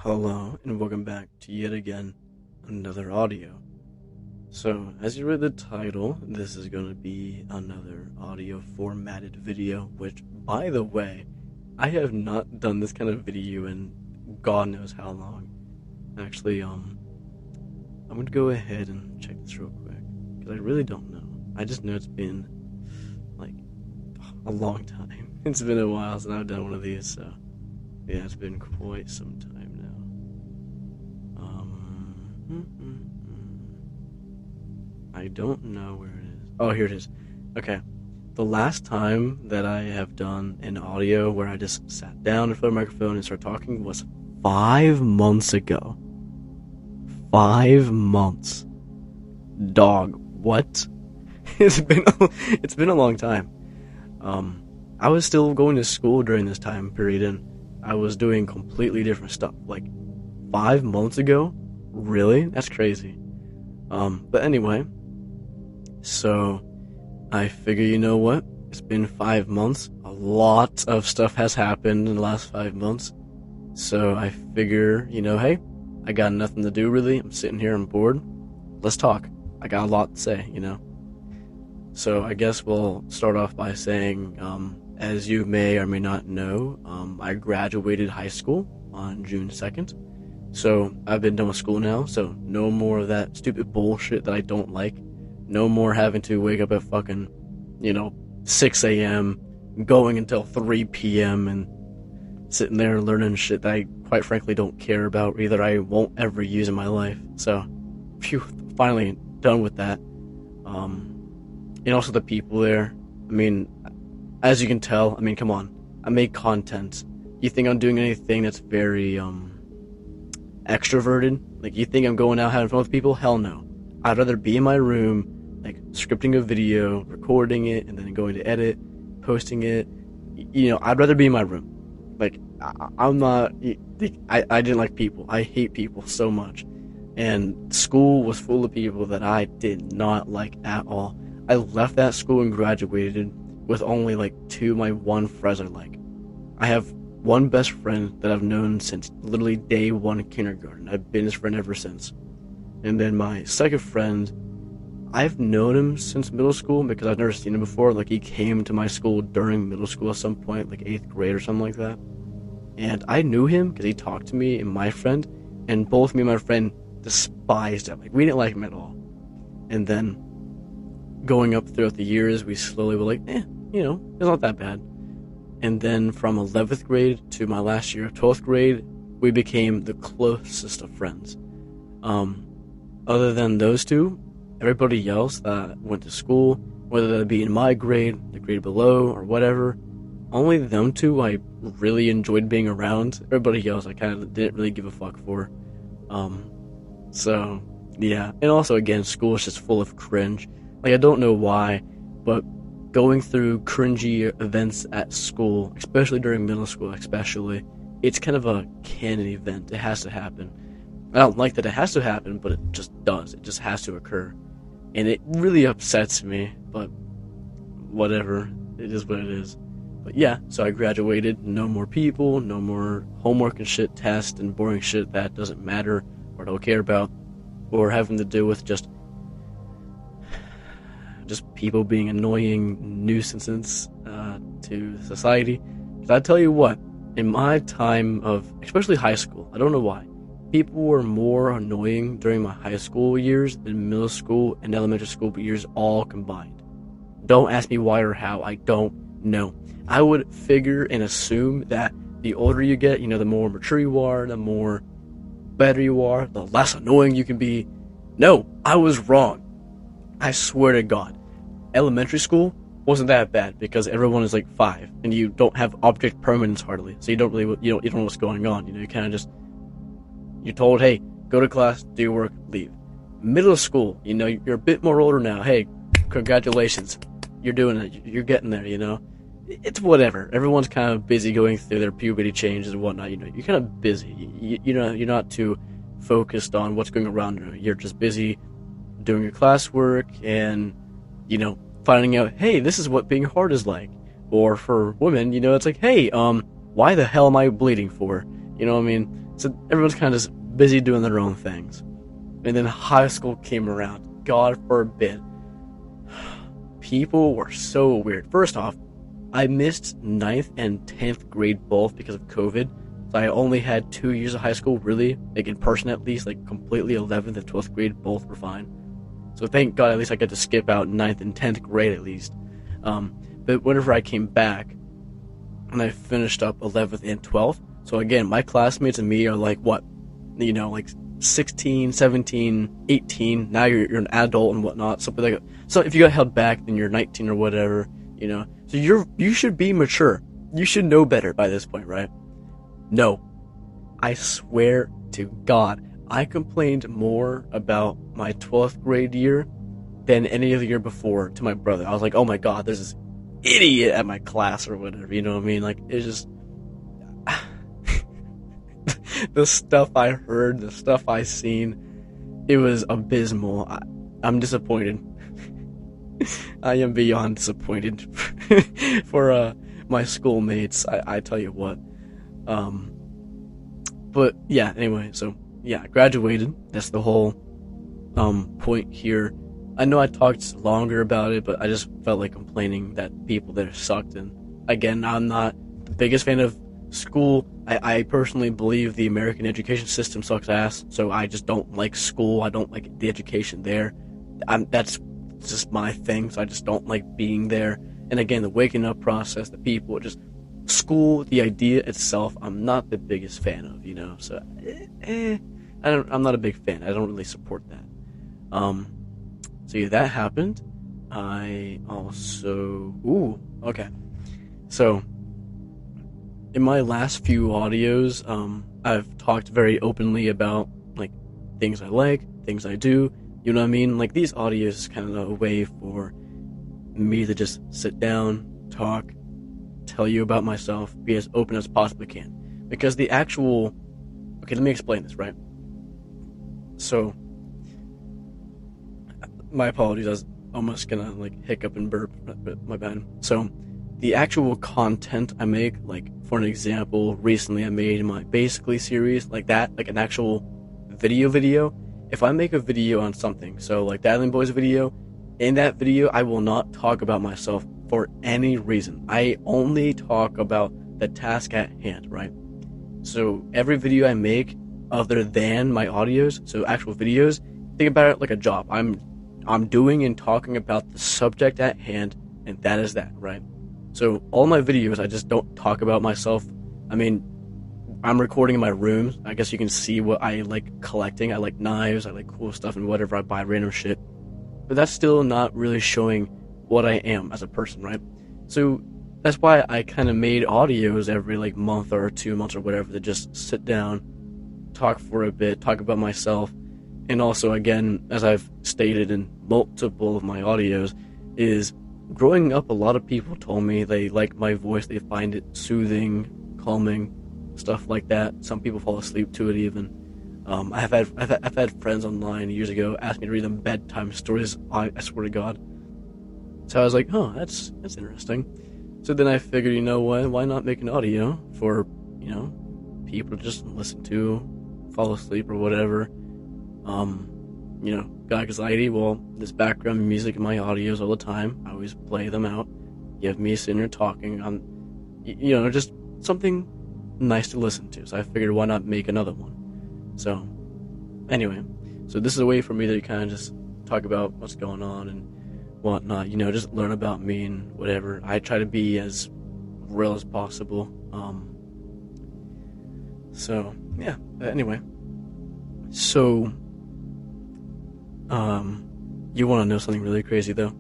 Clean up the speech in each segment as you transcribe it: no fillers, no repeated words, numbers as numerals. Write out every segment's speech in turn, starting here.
Hello, and welcome back to yet again another audio. So, as you read the title, this is going to be another audio formatted video, which, by the way, I have not done this kind of video in God knows how long. Actually, I'm going to go ahead and check this real quick, because I really don't know. I just know it's been, like, a long time. It's been a while since I've done one of these, so, yeah, it's been quite some time. I don't know where it is. Oh, here it is. Okay. The last time that I have done an audio where I just sat down in front of the microphone and started talking was 5 months ago. 5 months. Dog, what? It's been a long time. I was still going to school during this time period, and I was doing completely different stuff. Like, 5 months ago? Really? That's crazy. But anyway, so I figure, you know what? It's been 5 months. A lot of stuff has happened in the last 5 months. So I figure, hey, I got nothing to do really. I'm sitting here, I'm bored. Let's talk. I got a lot to say, So I guess we'll start off by saying, as you may or may not know, I graduated high school on June 2nd. So, I've been done with school now, so no more of that stupid bullshit that I don't like. No more having to wake up at fucking, 6 a.m., going until 3 p.m., and sitting there learning shit that I, quite frankly, don't care about, or either I won't ever use in my life. So, phew, finally done with that. And also the people there. I mean, as you can tell, come on, I make content. You think I'm doing anything that's very, extroverted? Like, you think I'm going out having fun with people? Hell no. I'd rather be in my room, like, scripting a video, recording it, and then going to edit, posting it. I'd rather be in my room. Like, I'm not... I didn't like people. I hate people so much. And school was full of people that I did not like at all. I left that school and graduated with only, like, 2 of my 1 friends I like. I have one best friend that I've known since literally day 1 in kindergarten. I've been his friend ever since. And then my second friend, I've known him since middle school because I've never seen him before. Like, he came to my school during middle school at some point, like 8th grade or something like that. And I knew him because he talked to me and my friend, and both me and my friend despised him. Like, we didn't like him at all. And then going up throughout the years, we slowly were like, it's not that bad. And then from 11th grade to my last year of 12th grade, we became the closest of friends. Other than those two, everybody else that went to school, whether that be in my grade, the grade below, or whatever, only them two I really enjoyed being around. Everybody else I kind of didn't really give a fuck for. So, yeah. And also, again, school is just full of cringe. Like, I don't know why, but going through cringy events at school, especially during middle school, it's kind of a canon event. It has to happen. I don't like that it has to happen, but it just does. It just has to occur. And it really upsets me, but whatever. It is what it is. But yeah, so I graduated. No more people, no more homework and shit, tests, and boring shit that doesn't matter or don't care about, or having to do with just people being annoying nuisances to society. Because I tell you what, in my time of, especially high school, I don't know why, people were more annoying during my high school years than middle school and elementary school years all combined. Don't ask me why or how, I don't know. I would figure and assume that the older you get, the more mature you are, the more better you are, the less annoying you can be. No, I was wrong. I swear to God. Elementary school wasn't that bad because everyone is like 5 and you don't have object permanence hardly, so you don't know what's going on. You kind of just, you're told, hey, go to class, do your work, leave. Middle school, you're a bit more older now. Hey, congratulations, you're doing it, you're getting there. It's whatever. Everyone's kind of busy going through their puberty changes and whatnot. You're kind of busy. You're not too focused on what's going around you. You're just busy doing your classwork and finding out, hey, this is what being hard is like. Or for women, it's like, hey, why the hell am I bleeding for? You know what I mean? So everyone's kind of just busy doing their own things. And then high school came around. God forbid. People were so weird. First off, I missed 9th and 10th grade both because of COVID. So I only had 2 years of high school, really, like in person at least, like completely 11th and 12th grade, both were fine. So thank God at least I got to skip out 9th and 10th grade at least. But whenever I came back, and I finished up 11th and 12th, so again, my classmates and me are like, what, you know, like 16, 17, 18, now you're an adult and whatnot, something like that. So if you got held back, then you're 19 or whatever, you know. So you should be mature. You should know better by this point, right? No. I swear to God, I complained more about my 12th grade year than any other year before to my brother. I was like, oh my God, there's this idiot at my class or whatever, you know what I mean? Like, it's just... the stuff I heard, the stuff I seen, it was abysmal. I'm disappointed. I am beyond disappointed for my schoolmates. I tell you what. But yeah, anyway, so yeah, I graduated. That's the whole point here. I know I talked longer about it, but I just felt like complaining that people there sucked. And again, I'm not the biggest fan of school. I personally believe the American education system sucks ass, so I just don't like school. I don't like the education there. That's just my thing, so I just don't like being there. And again, the waking up process, the people, just school, the idea itself, I'm not the biggest fan of, you know. So, I'm not a big fan. I don't really support that. So yeah, that happened. I also, okay. So, in my last few audios, I've talked very openly about, like, things I like, things I do, you know what I mean? Like, these audios is kind of a way for me to just sit down, talk, tell you about myself, be as open as possibly can. Because the actual... Okay, let me explain this, right? So, my apologies, I was almost gonna, like, hiccup and burp, but my bad. So, the actual content I make, like, for an example, recently I made my Basically series, like that, like an actual video. If I make a video on something, so like the Island Boys video, in that video I will not talk about myself for any reason. I only talk about the task at hand, right? So every video I make, other than my audios, so actual videos, think about it like a job. I'm doing and talking about the subject at hand, and that is that, right? So all my videos, I just don't talk about myself. I mean, I'm recording in my room. I guess you can see what I like collecting. I like knives, I like cool stuff and whatever. I buy random shit. But that's still not really showing what I am as a person, right? So that's why I kind of made audios every like month or 2 months or whatever to just sit down, talk for a bit, talk about myself. And also, again, as I've stated in multiple of my audios, is growing up, a lot of people told me they like my voice, they find it soothing, calming, stuff like that. Some people fall asleep to it even. I've had friends online years ago ask me to read them bedtime stories. I swear to God. So I was like, oh, that's interesting. So then I figured, you know what? Why not make an audio for, you know, people to just listen to, fall asleep or whatever. You know, got anxiety. Well, this background music in my audios all the time. I always play them out. You have me sitting here talking on, you know, just something nice to listen to. So I figured, why not make another one? So, anyway, so this is a way for me to kind of just talk about what's going on and whatnot. You know, just learn about me and whatever. I try to be as real as possible. So yeah. Anyway, so. You want to know something really crazy, though?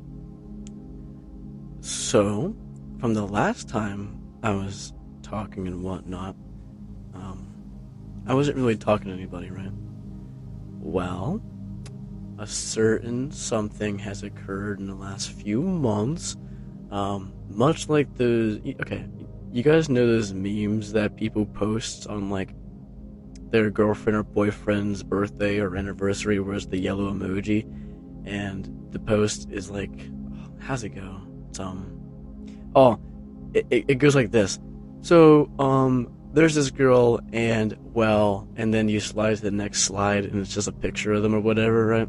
So, from the last time I was talking and whatnot, I wasn't really talking to anybody, right? Well, a certain something has occurred in the last few months, much like those... Okay, you guys know those memes that people post on, like, their girlfriend or boyfriend's birthday or anniversary, where it's the yellow emoji, and the post is like, how's it go? It's it goes like this. So there's this girl, and well, and then you slide to the next slide, and it's just a picture of them or whatever, right?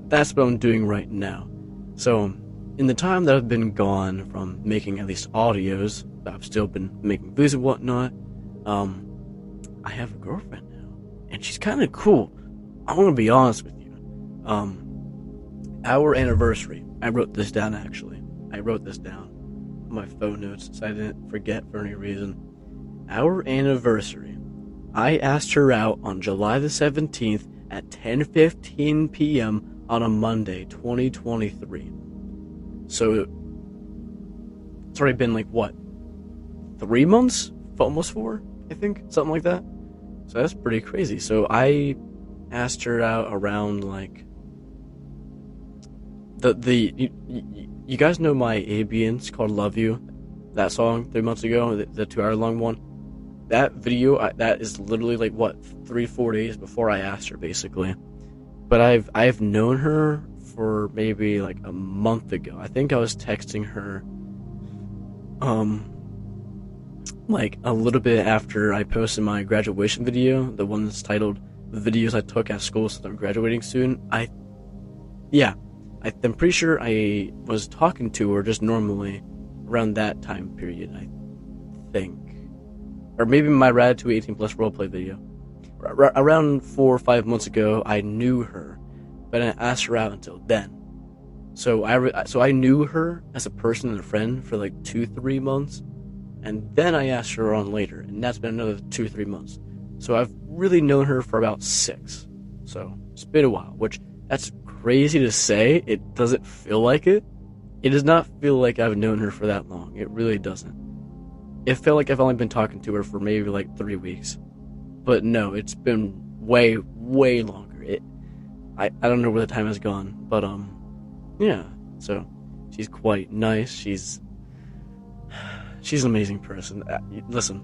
That's what I'm doing right now. So, in the time that I've been gone from making at least audios, I've still been making videos and whatnot, I have a girlfriend now, and she's kind of cool. I'm gonna be honest with you. Our anniversary, I wrote this down actually. I wrote this down on my phone notes so I didn't forget for any reason. Our anniversary, I asked her out on July the 17th at 10:15 p.m. on a Monday, 2023. So, it's already been like, what, 3 months? Almost 4, I think? Something like that. So that's pretty crazy. So I asked her out around, like, you guys know my ambience called Love You? That song 3 months ago, the 2-hour long one? That video, that is literally like, what, 3-4 days before I asked her, basically. But I've known her for maybe like a month ago. I think I was texting her, like a little bit after I posted my graduation video, the one that's titled "Videos I Took at School Since I'm Graduating Soon." I'm pretty sure I was talking to her just normally around that time period, I think. Or maybe my Ratatouille 18 plus roleplay video. Around 4 or 5 months ago, I knew her, but I didn't ask her out until then. So I knew her as a person and a friend for like 2-3 months, and then I asked her on later, and that's been another 2-3 months. So I've really known her for about 6. So it's been a while, which that's crazy to say. It doesn't feel like it. It does not feel like I've known her for that long. It really doesn't. It felt like I've only been talking to her for maybe like 3 weeks. But no, it's been way, way longer. I don't know where the time has gone, but yeah. So she's quite nice. She's an amazing person. Listen,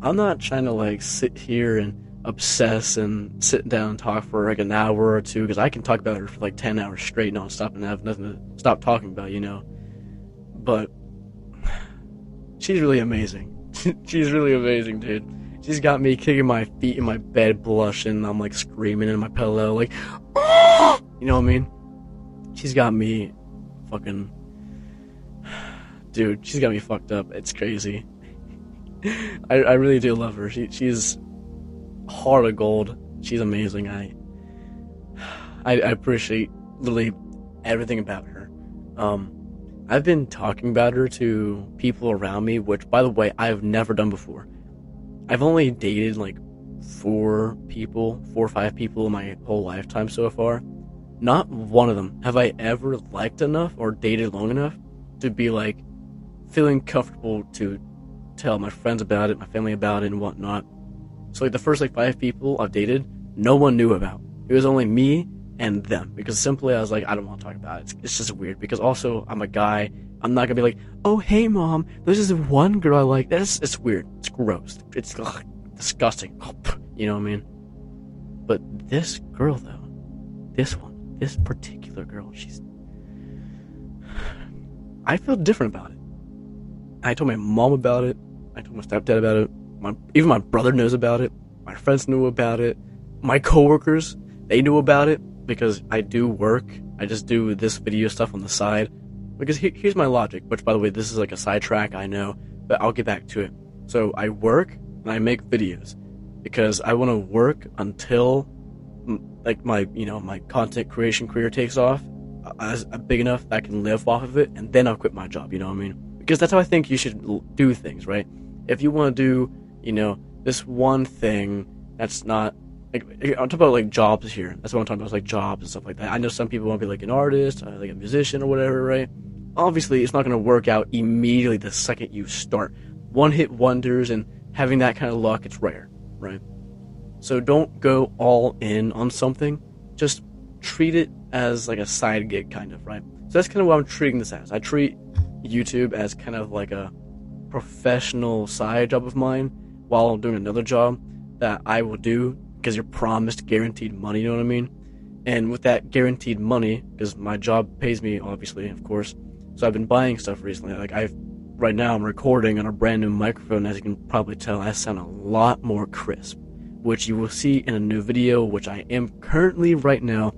I'm not trying to like sit here and obsess and sit down and talk for like an hour or two, because I can talk about her for like 10 hours straight non-stop and have nothing to stop talking about, you know. But she's really amazing. She's really amazing, dude. She's got me kicking my feet in my bed, blushing. I'm like screaming in my pillow, like, oh! You know what I mean? She's got me fucking, dude. She's got me fucked up. It's crazy. I really do love her. She's heart of gold. She's amazing. I appreciate literally everything about her. I've been talking about her to people around me, which, by the way, I've never done before. I've only dated like 4 or 5 people in my whole lifetime so far. Not one of them have I ever liked enough or dated long enough to be like feeling comfortable to tell my friends about it, my family about it, and whatnot. So like the first like 5 people I've dated, no one knew about. It was only me and them, because simply I was like, I don't want to talk about it. It's just weird, because also I'm a guy. I'm not gonna be like, oh hey mom, there's this one girl I like. It's weird. It's gross. It's disgusting. You know what I mean? But this girl though, this particular girl, I feel different about it. I told my mom about it. I told my stepdad about it. Even my brother knows about it. My friends knew about it. My coworkers, they knew about it, because I do work. I just do this video stuff on the side. Because here's my logic, which, by the way, this is like a sidetrack, I know, but I'll get back to it. So I work and I make videos because I want to work until like my content creation career takes off as big enough that I can live off of it, and then I'll quit my job. You know what I mean? Because that's how I think you should do things, right? If you want to do, this one thing that's not like, I'm talking about like jobs here. That's what I'm talking about, like jobs and stuff like that. I know some people want to be like an artist, like a musician or whatever, right? Obviously, it's not going to work out immediately the second you start. One-hit wonders and having that kind of luck, it's rare, right? So don't go all in on something. Just treat it as like a side gig, kind of, right? So that's kind of what I'm treating this as. I treat YouTube as kind of like a professional side job of mine while doing another job that I will do because you're promised guaranteed money, you know what I mean? And with that guaranteed money, because my job pays me, obviously, of course, so I've been buying stuff recently. Like, I've right now I'm recording on a brand new microphone. As you can probably tell, I sound a lot more crisp, which you will see in a new video, which I am currently right now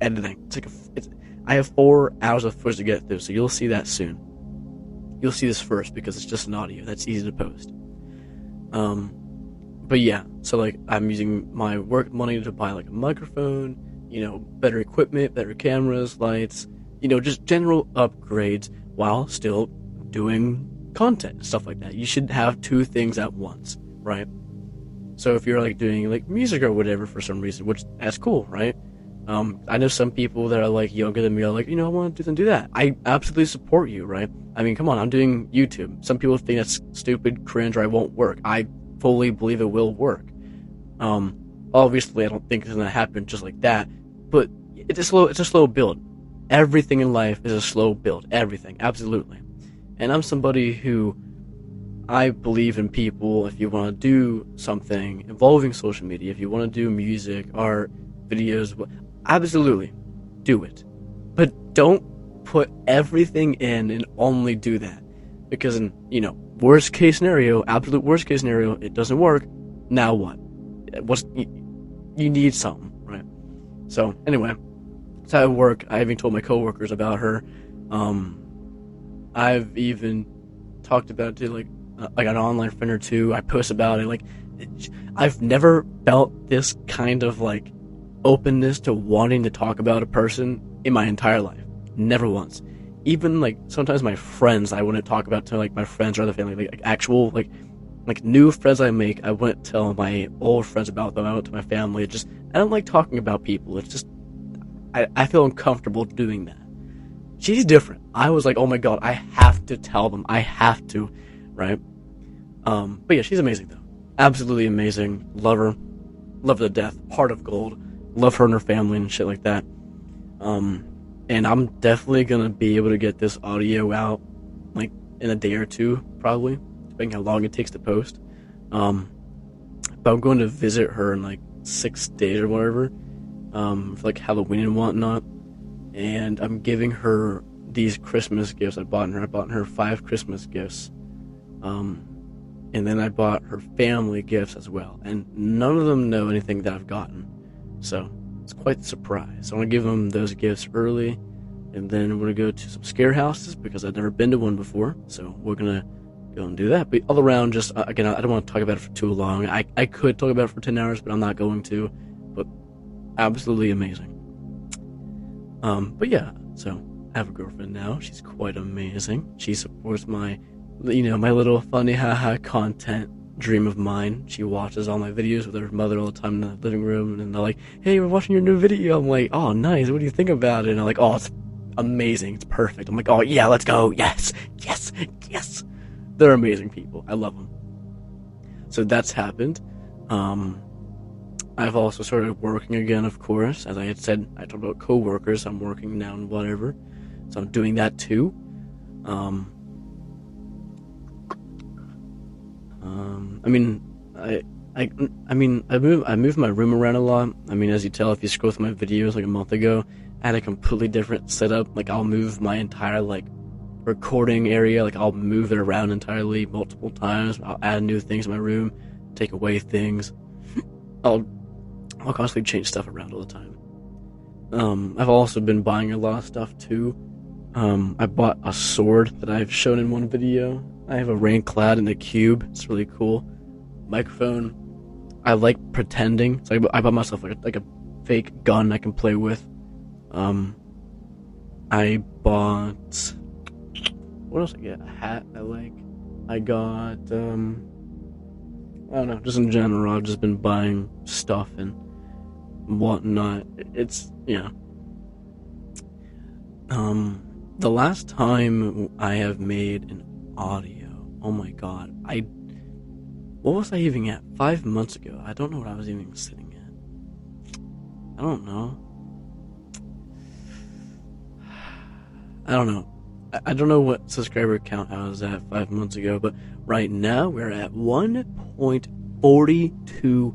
editing. I have 4 hours of footage to get through, so you'll see that soon. You'll see this first because it's just an audio that's easy to post. But yeah, so like I'm using my work money to buy like a microphone, better equipment, better cameras, lights, just general upgrades while still doing content, stuff like that. You should have 2 things at once, right? So if you're like doing like music or whatever for some reason, which that's cool, right? I know some people that are like younger than me are like, I want to do that. I absolutely support you, right? I mean, come on, I'm doing YouTube. Some people think that's stupid, cringe, or it won't work. I fully believe it will work. Obviously, I don't think it's gonna happen just like that, but it's a slow build. Everything in life is a slow build. Everything, absolutely. And I'm somebody who I believe in people. If you want to do something involving social media, if you want to do music, art, videos, absolutely do it. But don't put everything in and only do that. Because in, worst case scenario, absolute worst case scenario, it doesn't work. Now what? You need something, right? So anyway, that's how it work. I even told my coworkers about her. I've even talked about it to like an online friend or two. I post about it. Like, I've never felt this kind of like openness to wanting to talk about a person in my entire life. Never once. Even like sometimes my friends, I wouldn't talk about to like my friends or other family, like actual like new friends I make. I wouldn't tell my old friends about them. I went to my family. I don't like talking about people. It's just I feel uncomfortable doing that. She's different. I was like, oh my god, I have to tell them. I have to, right? But yeah, she's amazing though. Absolutely amazing. Love her. Love her to death. Heart of gold. Love her and her family and shit like that. And I'm definitely gonna be able to get this audio out like in a day or two, probably, depending how long it takes to post. But I'm going to visit her in like 6 days or whatever, for like Halloween and whatnot. And I'm giving her these Christmas gifts I bought her 5 Christmas gifts. And then I bought her family gifts as well. And none of them know anything that I've gotten. So it's quite a surprise. So I want to give them those gifts early. And then we're going to go to some scare houses because I've never been to one before. So we're going to go and do that. But all around, just, again, I don't want to talk about it for too long. I could talk about it for 10 hours, but I'm not going to. But absolutely amazing. But yeah, so I have a girlfriend now. She's quite amazing. She supports my, my little funny haha content dream of mine. She watches all my videos with her mother all the time in the living room, and they're like, hey, we're watching your new video. I'm like, oh, nice. What do you think about it? And I'm like, oh, it's amazing. It's perfect. I'm like, oh, yeah, let's go. Yes, yes, yes. They're amazing people. I love them. So that's happened. I've also started working again, of course. As I had said, I talked about co-workers. I'm working now and whatever. So I'm doing that too. I moved my room around a lot. I mean, as you tell, if you scroll through my videos like a month ago, I had a completely different setup. Like, I'll move my entire like recording area. Like, I'll move it around entirely multiple times. I'll add new things in my room, take away things. I'll constantly change stuff around all the time. I've also been buying a lot of stuff too. I bought a sword that I've shown in one video. I have a rainclad and a cube. It's really cool. Microphone. I like pretending. So I bought myself like a fake gun I can play with. I bought, what else I get? A hat I like. I got, I don't know, just in general, I've just been buying stuff and whatnot. It's, yeah. The last time I have made an audio, oh my god, what was I even at? 5 months ago. I don't know what I was even sitting at. I don't know. I don't know what subscriber count I was at 5 months ago, but right now we're at 1.42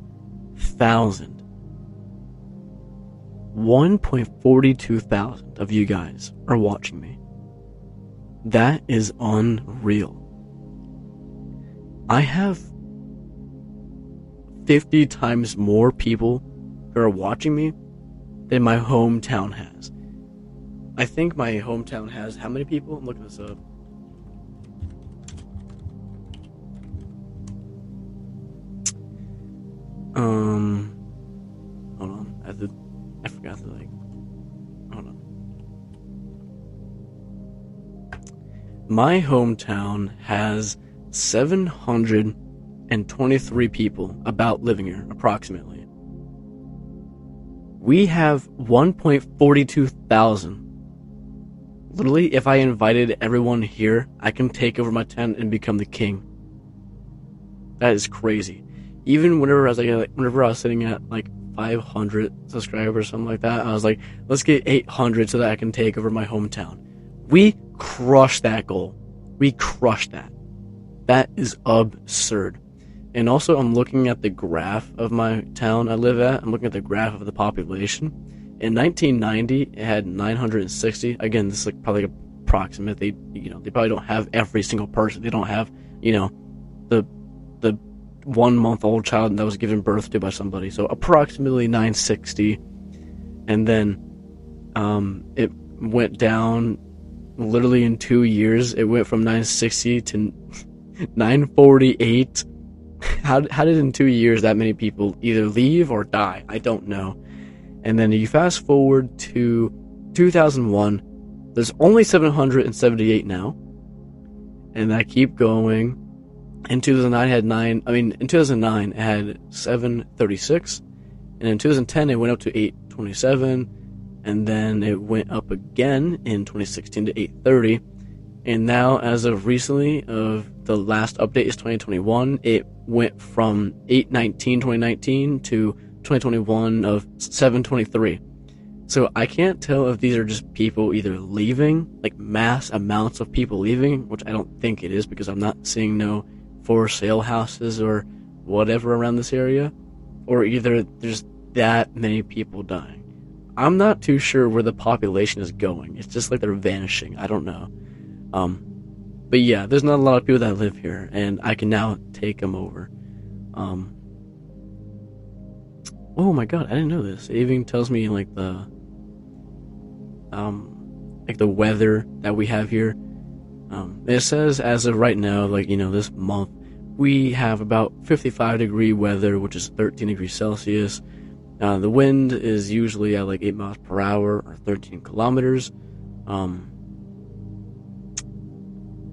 thousand. 1.42 thousand of you guys are watching me. That is unreal. I have 50 times more people who are watching me than my hometown has. I think my hometown has how many people? I'm looking this up. Hold on. I forgot to hold on. My hometown has 723 people about living here, approximately. We have 1.42 thousand. Literally, if I invited everyone here, I can take over my town and become the king. That is crazy. Even whenever I was sitting at 500 subscribers or something like that, I was like, let's get 800 so that I can take over my hometown. We crushed that goal. We crushed that. That is absurd. And also, I'm looking at the graph of my town I live at. I'm looking at the graph of the population. In 1990, it had 960. Again, this is probably approximate. They probably don't have every single person. They don't have, the 1 month old child that was given birth to by somebody. So approximately 960. And then, it went down literally in 2 years. It went from 960 to 948. How did in 2 years that many people either leave or die? I don't know. And then you fast forward to 2001, there's only 778 now. And I keep going. In 2009 it had 736. And in 2010 it went up to 827. And then it went up again in 2016 to 830. And now, as of recently, of the last update is 2021, it went from 819 2019 to 2021 of 723. So I can't tell if these are just people either leaving, mass amounts of people leaving, which I don't think it is because I'm not seeing no for sale houses or whatever around this area, or either there's that many people dying. I'm not too sure where the population is going. It's just they're vanishing. I don't know. But yeah, there's not a lot of people that live here, and I can now take them over. Oh my god, I didn't know this. It even tells me the weather that we have here. It says as of right now, this month, we have about 55-degree weather, which is 13 degrees Celsius. The wind is usually at 8 miles per hour or 13 kilometers.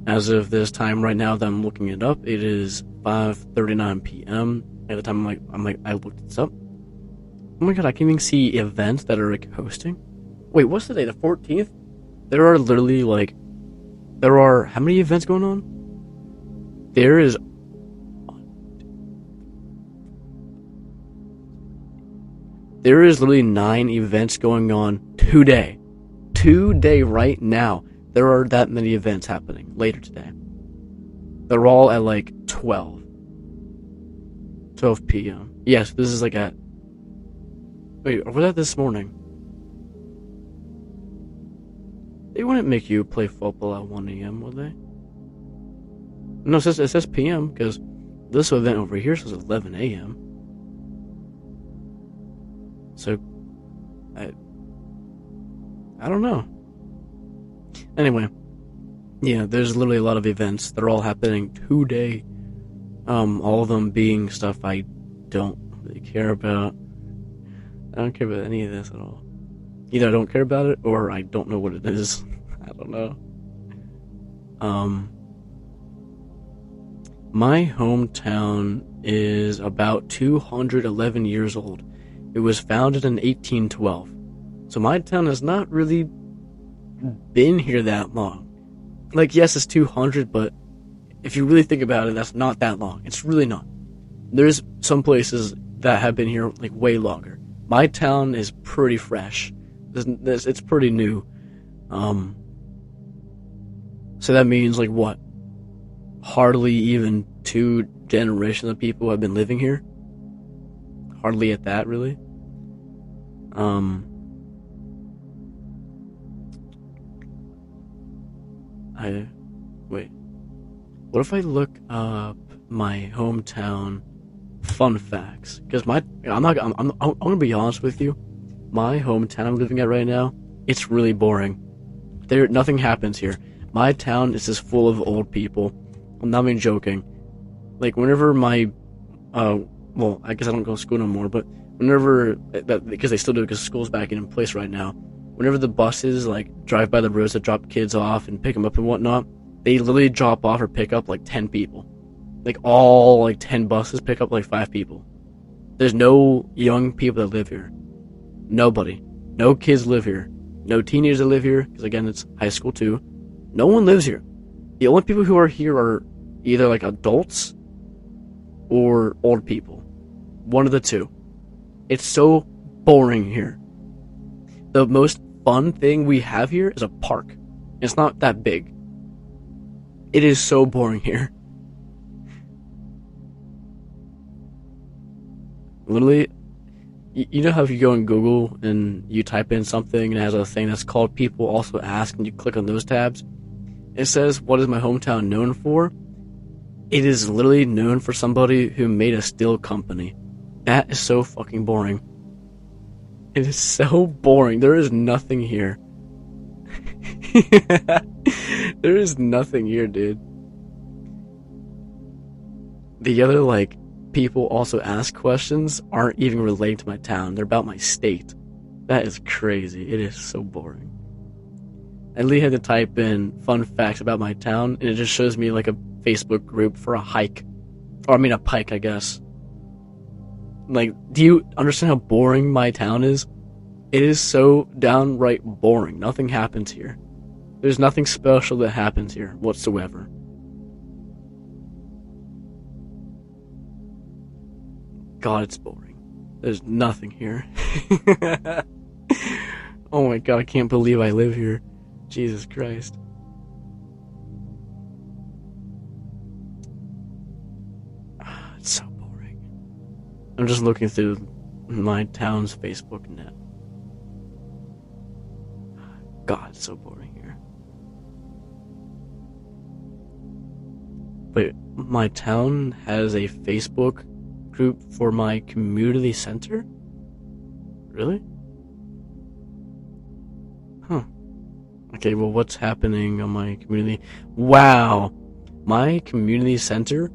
As of this time right now that I'm looking it up, it is 5:39 p.m. At the time I looked this up. Oh my god, I can even see events that are hosting. Wait, what's the day? The 14th? There are literally how many events going on? There is literally 9 events going on today. Today, right now. There are that many events happening later today. They're all at 12 p.m. Yes, this is at... Wait, or was that this morning? They wouldn't make you play football at 1 a.m., would they? No, it says p.m. because this event over here says 11 a.m. So, I don't know. Anyway, yeah, there's literally a lot of events. They're all happening today. All of them being stuff I don't really care about. I don't care about any of this at all. Either I don't care about it, or I don't know what it is. I don't know. My hometown is about 211 years old. It was founded in 1812. So my town has not really been here that long. Yes, it's 200, but if you really think about it, that's not that long. It's really not. There's some places that have been here way longer. My town is pretty fresh. It's pretty new. So that means what? Hardly even 2 generations of people have been living here. Hardly at that, really. Wait. What if I look up my hometown fun facts, because I'm gonna be honest with you. My hometown I'm living at right now, it's really boring. Nothing happens here. My town is just full of old people. I'm not even joking. Like, whenever well, I guess I don't go to school no more, but whenever, because they still do, because school's back in place right now, whenever the buses, like, drive by the roads to drop kids off and pick them up and whatnot, they literally drop off or pick up, like, 10 people. Like, all, like, 10 buses pick up, like, 5 people. There's no young people that live here. Nobody. No kids live here. No teenagers that live here, because, again, it's high school, too. No one lives here. The only people who are here are either, like, adults or old people. One of the two. It's so boring here. The most fun thing we have here is a park. It's not that big. It is so boring here. Literally, you know how if you go on Google and you type in something and it has a thing that's called People Also Ask, and you click on those tabs, it says, what is my hometown known for? It is literally known for somebody who made a steel company. That is so fucking boring. It is so boring. There is nothing here. There is nothing here, dude. The other, like, People Also Ask questions aren't even related to my town. They're about my state. That is crazy. It is so boring. I literally had to type in fun facts about my town, and it just shows me, like, a Facebook group for a hike. Or, I mean, a pike, I guess. Like, do you understand how boring my town is? It is so downright boring. Nothing happens here. There's nothing special that happens here whatsoever. God, it's boring. There's nothing here. Oh my god, I can't believe I live here. Jesus Christ. It's so boring. I'm just looking through my town's Facebook now. God, it's so boring here. Wait, my town has a Facebook group for my community center? Really? Huh. Okay, well, what's happening on my community? Wow! My community center,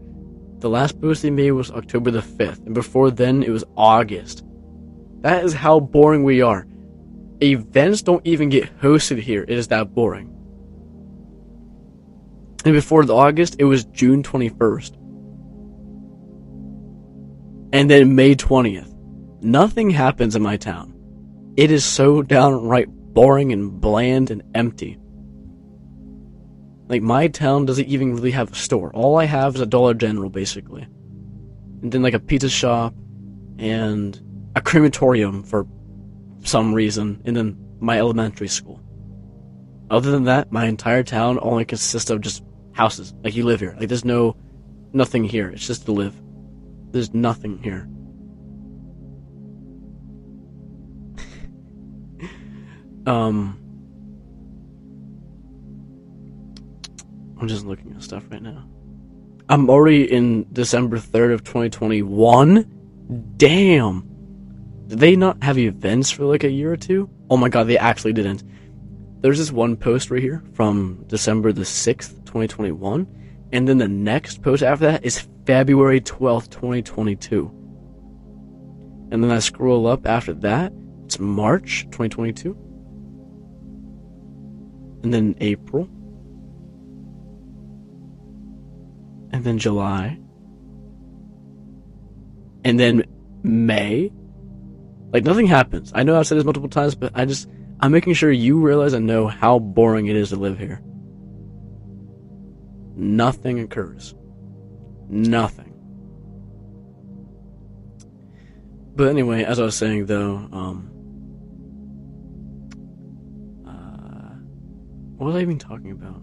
the last post they made was October the 5th, and before then it was August. That is how boring we are. Events don't even get hosted here. It is that boring. And before the August, it was June 21st. And then May 20th. Nothing happens in my town. It is so downright boring and bland and empty. Like, my town doesn't even really have a store. All I have is a Dollar General, basically. And then, like, a pizza shop and a crematorium for some reason, and then my elementary school. Other than that, my entire town only consists of just houses. Like, you live here. Like, there's nothing here. It's just to live. There's nothing here. I'm just looking at stuff right now. I'm already in December 3rd of 2021. Damn. Did they not have events for like a year or two? Oh my god, they actually didn't. There's this one post right here from December the 6th, 2021. And then the next post after that is February 12th, 2022. And then I scroll up after that. It's March 2022. And then April. And then July. And then May. Like, nothing happens. I know I've said this multiple times, but I'm making sure you realize and know how boring it is to live here. Nothing occurs. Nothing. But anyway, as I was saying though, what was I even talking about?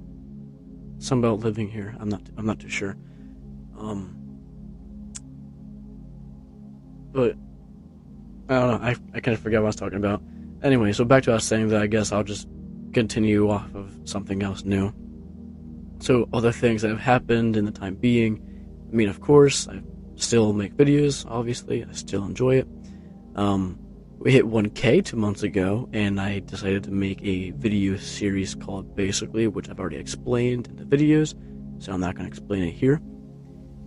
Something about living here. I'm not too sure. But I don't know. I kind of forgot what I was talking about. Anyway, so back to what I was saying, that I guess I'll just continue off of something else new. So other things that have happened in the time being I mean, of course, I still make videos, obviously. I still enjoy it. We hit 1K 2 months ago, and I decided to make a video series called Basically, which I've already explained in the videos, so I'm not going to explain it here.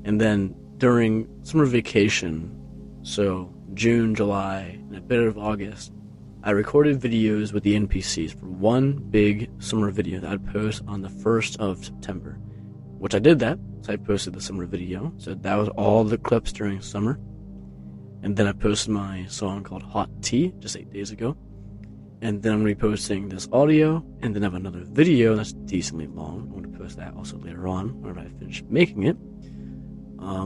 And then during summer vacation, so June, July, and a bit of August, I recorded videos with the NPCs for one big summer video that I'd post on the 1st of September, which I did that, so I posted the summer video, so that was all the clips during summer. And then I posted my song called Hot Tea just 8 days ago. And then I'm going to be posting this audio, and then I have another video that's decently long. I'm going to post that also later on, whenever I finish making it. I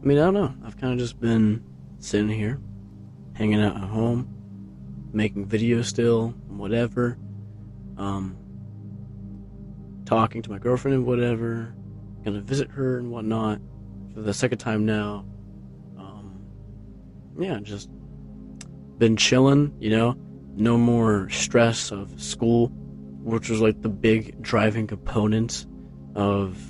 mean, I don't know. I've kind of just been sitting here, hanging out at home, making videos still, whatever. Talking to my girlfriend and whatever, gonna visit her and whatnot for the second time now. Yeah, just been chilling, no more stress of school, which was like the big driving component of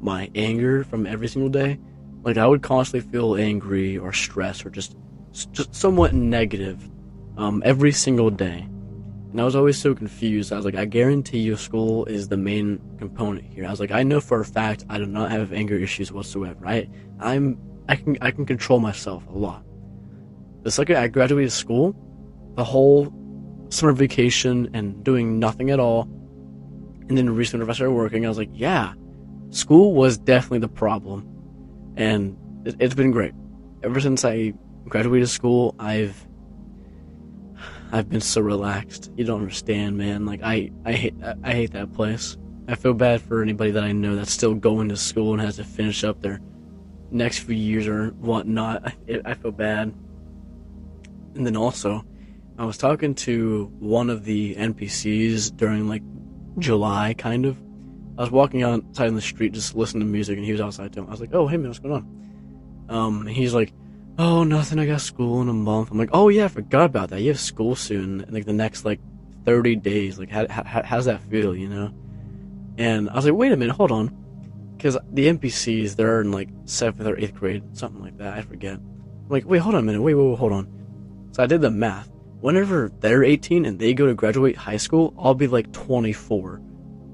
my anger from every single day. Like, I would constantly feel angry or stressed or just somewhat negative every single day. And I was always so confused. I was like, I guarantee you school is the main component here. I was like, I know for a fact I do not have anger issues whatsoever. I can control myself a lot. The second I graduated school, the whole summer vacation and doing nothing at all, and then recently when I started working, I was like, yeah, school was definitely the problem. And it's been great. Ever since I graduated school, I've been so relaxed. You don't understand, man. Like, I hate that place. I feel bad for anybody that I know that's still going to school and has to finish up their next few years or whatnot. I feel bad. And then also, I was talking to one of the NPCs during, like, July, kind of. I was walking outside in the street just listening to music, and he was outside too. I was like, oh, hey, man, what's going on? He's like, oh, nothing, I got school in a month. I'm like, oh, yeah, I forgot about that. You have school soon, like, the next, 30 days. Like, how's that feel, And I was like, wait a minute, hold on. Because the NPCs, they're in, 7th or 8th grade, something like that, I forget. I'm like, wait, hold on a minute, wait, hold on. So I did the math. Whenever they're 18 and they go to graduate high school, I'll be, 24.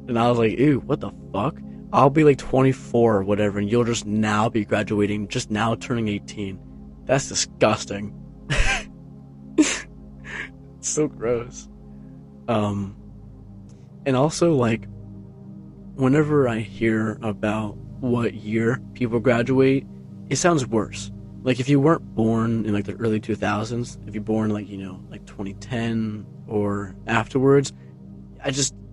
And I was like, ew, what the fuck? I'll be, 24 or whatever, and you'll just now be graduating, just now turning 18. That's disgusting. It's so gross. And also, whenever I hear about what year people graduate, it sounds worse. If you weren't born in, the early 2000s, if you're born, 2010 or afterwards,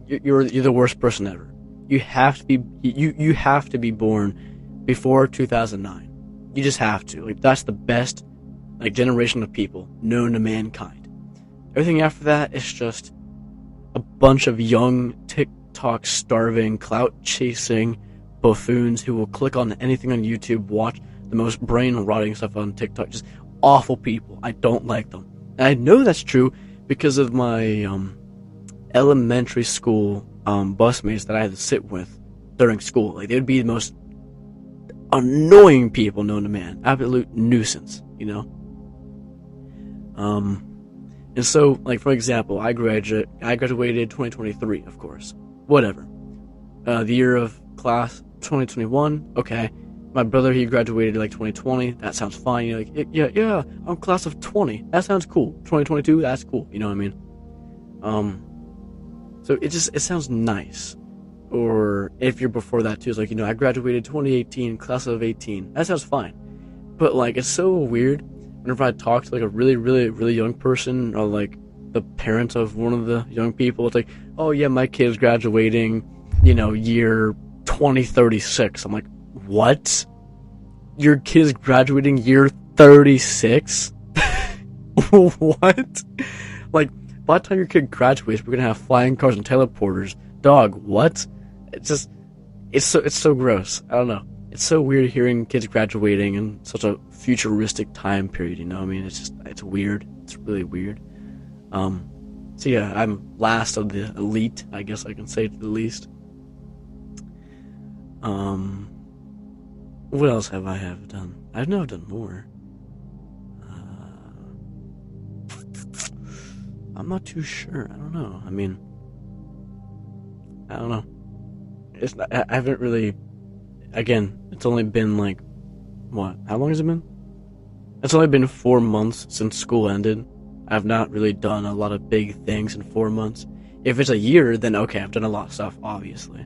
you're the worst person ever. You have to be, you have to be born before 2009. You just have to. That's the best, generation of people known to mankind. Everything after that is just a bunch of young, TikTok starving, clout chasing buffoons who will click on anything on YouTube, watch the most brain rotting stuff on TikTok. Just awful people. I don't like them. And I know that's true because of my elementary school busmates that I had to sit with during school. They would be the most annoying people known to man. Absolute nuisance, And so, for example, I graduated 2023, of course. Whatever. The year of class 2021, okay. My brother, he graduated 2020. That sounds fine. You're like, yeah, I'm class of 20. That sounds cool. 2022, that's cool. You know what I mean? So it sounds nice. Or if you're before that too, it's I graduated 2018, class of 18. That sounds fine. But it's so weird whenever I talk to a really, really, really young person or the parents of one of the young people. It's oh yeah, my kid's graduating, year 2036. I'm like, what? Your kid is graduating year 36? What? By the time your kid graduates, we're gonna have flying cars and teleporters. Dog, what? It's so gross. I don't know. It's so weird hearing kids graduating in such a futuristic time period, It's weird. It's really weird. So yeah, I'm last of the elite, I guess I can say at the least. Um, what else have done? I've never done more. I'm not too sure. I don't know. I mean, I don't know. It's not, I haven't really. Again, it's only been like what? How long has it been? It's only been 4 months since school ended. I've not really done a lot of big things in 4 months. If it's a year, then okay, I've done a lot of stuff, obviously.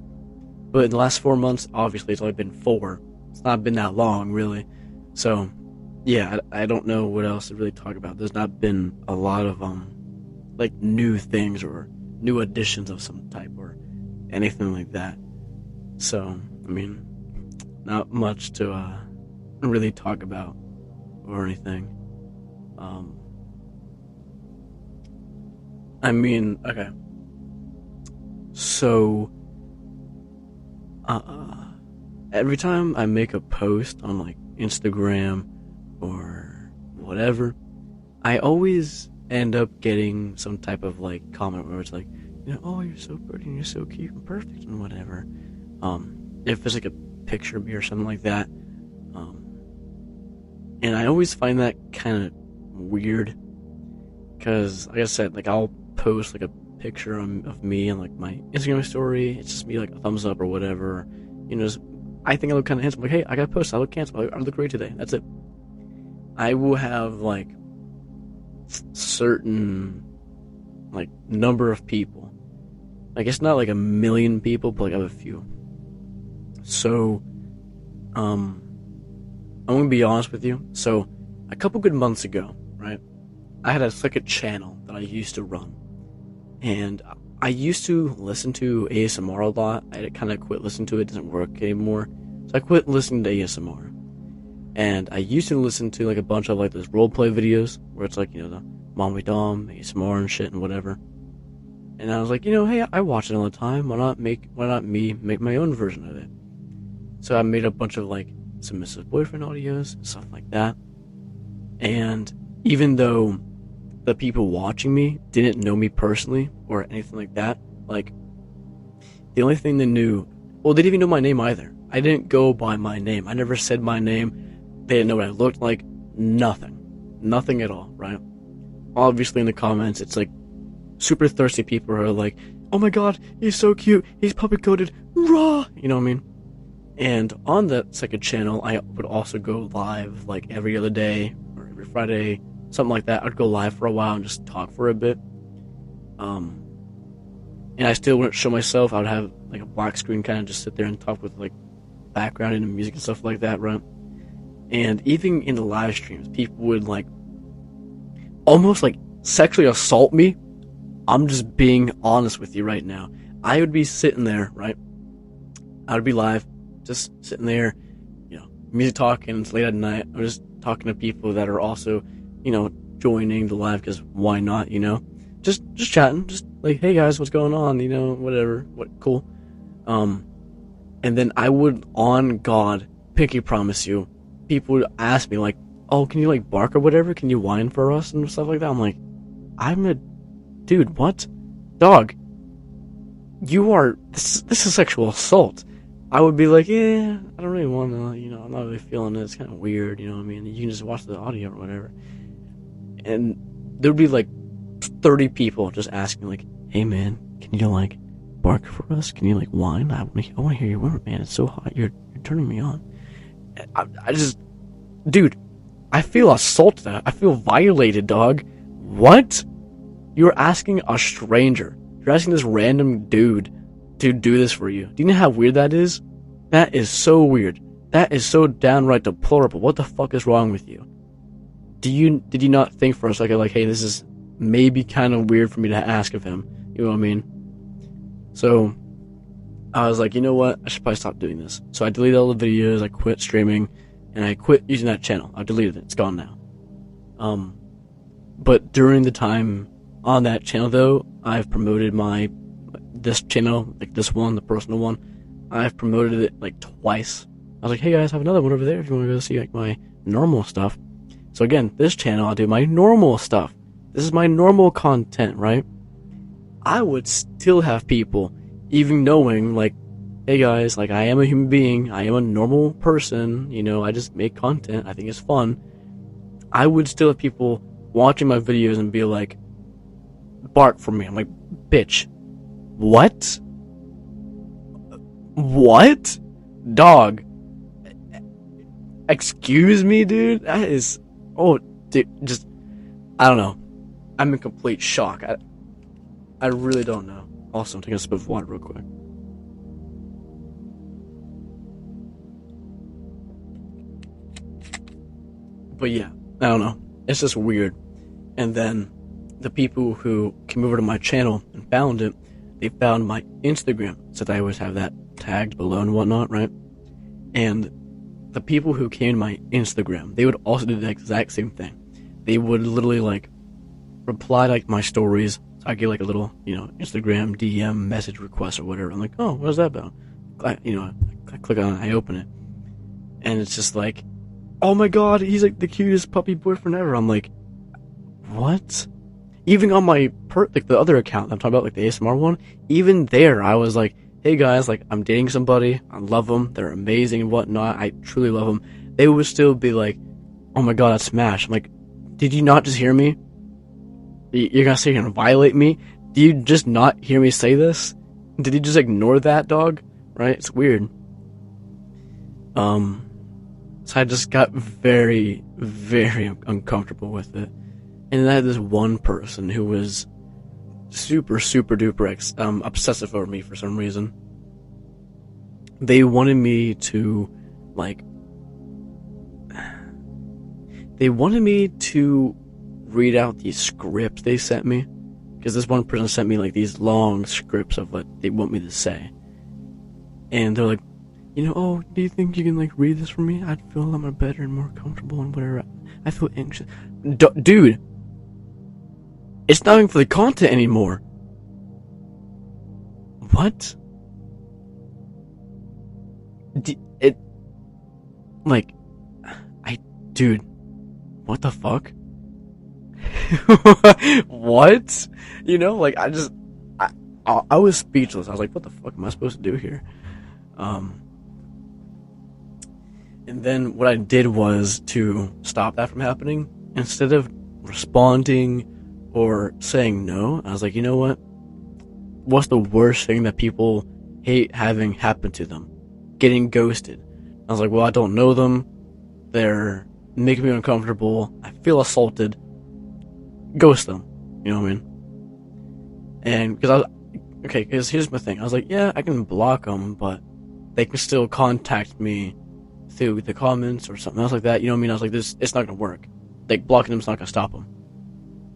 But in the last 4 months, obviously, it's only been 4. It's not been that long, really. So, yeah, I don't know what else to really talk about. There's not been a lot of like new things or new additions of some type or anything like that. So, I mean, not much to really talk about or anything. I mean, okay. So, every time I make a post on like Instagram or whatever, I always end up getting some type of like comment where it's like, oh, you're so pretty and you're so cute and perfect and whatever. If it's like a picture of me or something like that. And I always find that kind of weird because, like I said, like I'll post like a picture of me and like my Instagram story. It's just me like a thumbs up or whatever. I think I look kind of handsome. Like, hey, I got a post. I look handsome. I look great today. That's it. I will have like certain like number of people. Like it's not like a million people, but like I have a few. So, I'm gonna be honest with you. So, a couple good months ago, right? I had a second channel that I used to run, and I used to listen to ASMR a lot. I kind of quit listening to it. It doesn't work anymore, so I quit listening to ASMR. And I used to listen to like a bunch of like those roleplay videos where it's like the Mommy Dom ASMR and shit and whatever. And I was like, hey, I watch it all the time. Why not me make my own version of it? So I made a bunch of like submissive boyfriend audios and stuff like that. And even though the people watching me didn't know me personally or anything like that, like the only thing they knew, well, they didn't even know my name either. I didn't go by my name. I never said my name. They didn't know what I looked like. Nothing at all, right? Obviously in the comments, it's like super thirsty people who are like, oh my god, he's so cute, he's puppy coated, raw, you know what I mean? And on that second channel, I would also go live like every other day or every Friday, something like that. I'd go live for a while and just talk for a bit. And I still wouldn't show myself. I would have like a black screen, kind of just sit there and talk with like background and music and stuff like that, right? And even in the live streams, people would like almost like sexually assault me. I'm just being honest with you right now. I would be sitting there, right? I would be live, just sitting there, music talking. It's late at night. I'm just talking to people that are also, joining the live because why not? Just chatting, just like, hey guys, what's going on? Whatever, cool. And then I would, on God, pinky promise you, people would ask me like, oh, can you like bark or whatever? Can you whine for us and stuff like that? I'm like, I'm a dude. What, dog? You are. This is sexual assault. I would be like, yeah, I don't really want to, I'm not really feeling it. It's kind of weird, you know what I mean? You can just watch the audio or whatever. And there would be like 30 people just asking like, hey man, can you like bark for us? Can you like whine? I want to hear your word, man. It's so hot. You're turning me on. I just, dude, I feel assaulted. I feel violated, dog. What? You're asking a stranger. You're asking this random dude to do this for you. Do you know how weird that is? That is so weird. That is so downright deplorable. What the fuck is wrong with you? Did you not think for a second like, hey, this is maybe kind of weird for me to ask of him? You know what I mean? So I was like, you know what? I should probably stop doing this. So I deleted all the videos. I quit streaming, and I quit using that channel. I deleted it. It's gone now. But during the time on that channel, though, I've promoted this channel, like this one, the personal one. I've promoted it like twice. I was like, hey guys, I have another one over there if you want to go see like my normal stuff. So again, this channel, I'll do my normal stuff. This is my normal content, right? I would still have people, even knowing, like, hey guys, like, I am a human being, I am a normal person, you know, I just make content, I think it's fun. I would still have people watching my videos and be like, bark for me. I'm like, bitch, what? What? Dog. Excuse me, dude? That is, oh, dude, just, I don't know. I'm in complete shock. I really don't know. Also, I'm taking a sip of water real quick. But yeah, I don't know. It's just weird. And then the people who came over to my channel and found it, they found my Instagram, so I always have that tagged below and whatnot, right? And the people who came to my Instagram, they would also do the exact same thing. They would literally, like, reply, like, my stories. So I get, like, a little, you know, Instagram DM message request or whatever. I'm like, oh, what is that about? I click on it, I open it. And it's just like, oh my god, he's, like, the cutest puppy boyfriend ever. I'm like, what? Even on my, like, the other account I'm talking about, like, the ASMR one, even there, I was like, hey guys, like, I'm dating somebody, I love them, they're amazing and whatnot, I truly love them. They would still be like, oh my god, that's Smash. I'm like, did you not just hear me? You're gonna say you're gonna violate me? Do you just not hear me say this? Did you just ignore that, dog? Right? It's weird. So I just got very, very uncomfortable with it. And then I had this one person who was super, super duper obsessive over me for some reason. They wanted me to, like, read out these scripts they sent me. Because this one person sent me, like, these long scripts of what they want me to say. And they're like, you know, oh, do you think you can, like, read this for me? I'd feel a lot more better and more comfortable and whatever. I feel anxious. Dude! It's not even for the content anymore. What? Dude, what the fuck? What? You know, like, I was speechless. I was like, what the fuck am I supposed to do here? And then what I did was to stop that from happening. Instead of responding or saying no, I was like, you know what? What's the worst thing that people hate having happen to them? Getting ghosted. I was like, well, I don't know them. They're making me uncomfortable. I feel assaulted. Ghost them. You know what I mean? And because here's my thing. I was like, yeah, I can block them, but they can still contact me through the comments or something else like that. You know what I mean? I was like, it's not gonna work. Like, blocking them's not gonna stop them.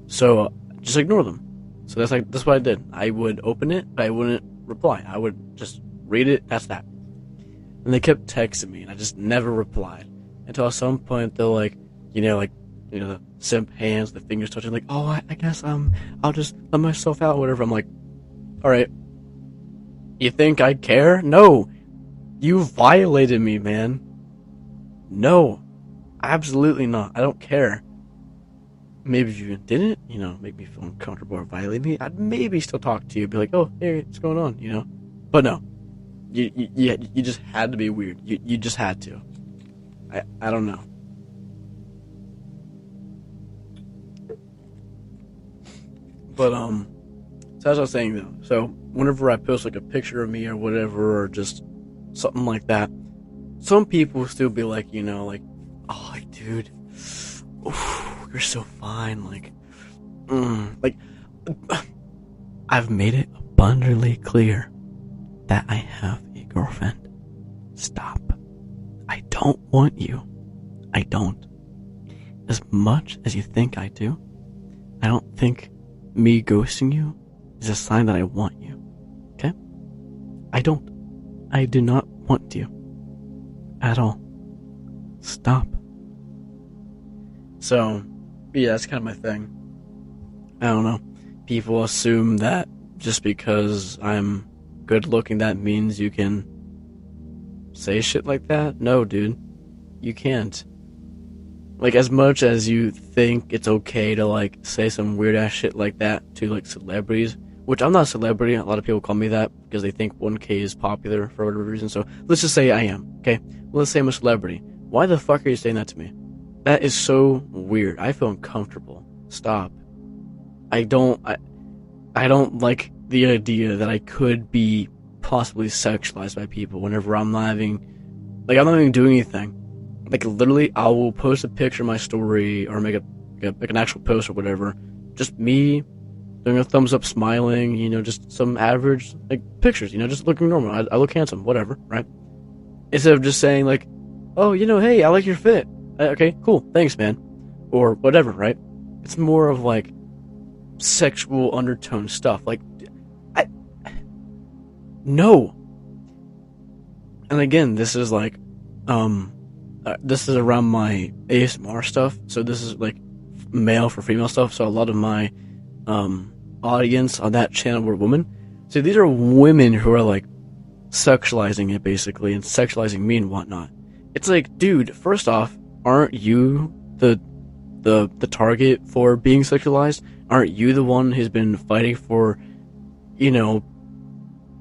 So just ignore them. So that's what I did. I would open it, but I wouldn't reply. I would just read it. That's that. And they kept texting me, and I just never replied until at some point they're like, the simp hands, the fingers touching, like, oh, I guess I'll just let myself out, or whatever. I'm like, all right. You think I care? No. You violated me, man. No. Absolutely not. I don't care. Maybe if you didn't, make me feel uncomfortable or violate me, I'd maybe still talk to you, be like, oh, hey, what's going on, But no. You just had to be weird. You just had to. I don't know. But, so as I was saying, though, so whenever I post, like, a picture of me or whatever, or just something like that, some people still be like, oh, dude, oof, you're so fine, like, I've made it abundantly clear that I have a girlfriend. Stop. I don't want you. I don't. As much as you think I do, I don't think me ghosting you is a sign that I want you. Okay? I don't. I do not want you. At all. Stop. So, yeah, that's kind of my thing. I don't know. People assume that just because I'm good looking, that means you can say shit like that? No, dude. You can't. Like, as much as you think it's okay to, like, say some weird ass shit like that to, like, celebrities, which I'm not a celebrity. A lot of people call me that because they think 1K is popular for whatever reason. So let's just say I am, okay? Well, let's say I'm a celebrity. Why the fuck are you saying that to me? That is so weird. I feel uncomfortable. Stop. I don't like the idea that I could be possibly sexualized by people whenever I'm not even doing anything. Like, literally, I will post a picture of my story or make an actual post or whatever. Just me doing a thumbs up, smiling, just some average, pictures, just looking normal. I look handsome, whatever, right? Instead of just saying, oh, hey, I like your fit. Okay, cool, thanks, man. Or whatever, right? It's more of, sexual undertone stuff. No. And again, this is, this is around my ASMR stuff, so this is, male for female stuff, so a lot of my, audience on that channel were women. So these are women who are sexualizing it basically and sexualizing me and whatnot. It's dude, first off, aren't you the target for being sexualized? Aren't you the one who's been fighting for,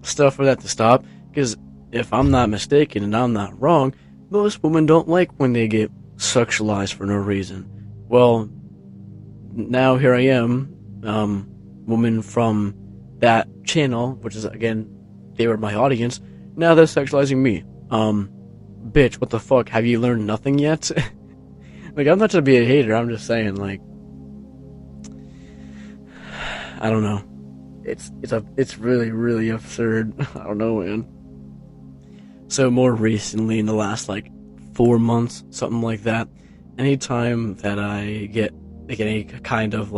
stuff for that to stop? Because if I'm not mistaken and I'm not wrong, most women don't like when they get sexualized for no reason. Well, now here I am, woman from that channel, which is, again, they were my audience. Now they're sexualizing me. Bitch, what the fuck? Have you learned nothing yet? I'm not trying to be a hater. I'm just saying, I don't know. It's really, really absurd. I don't know, man. So more recently, in the last 4 months, something like that, anytime that I get any kind of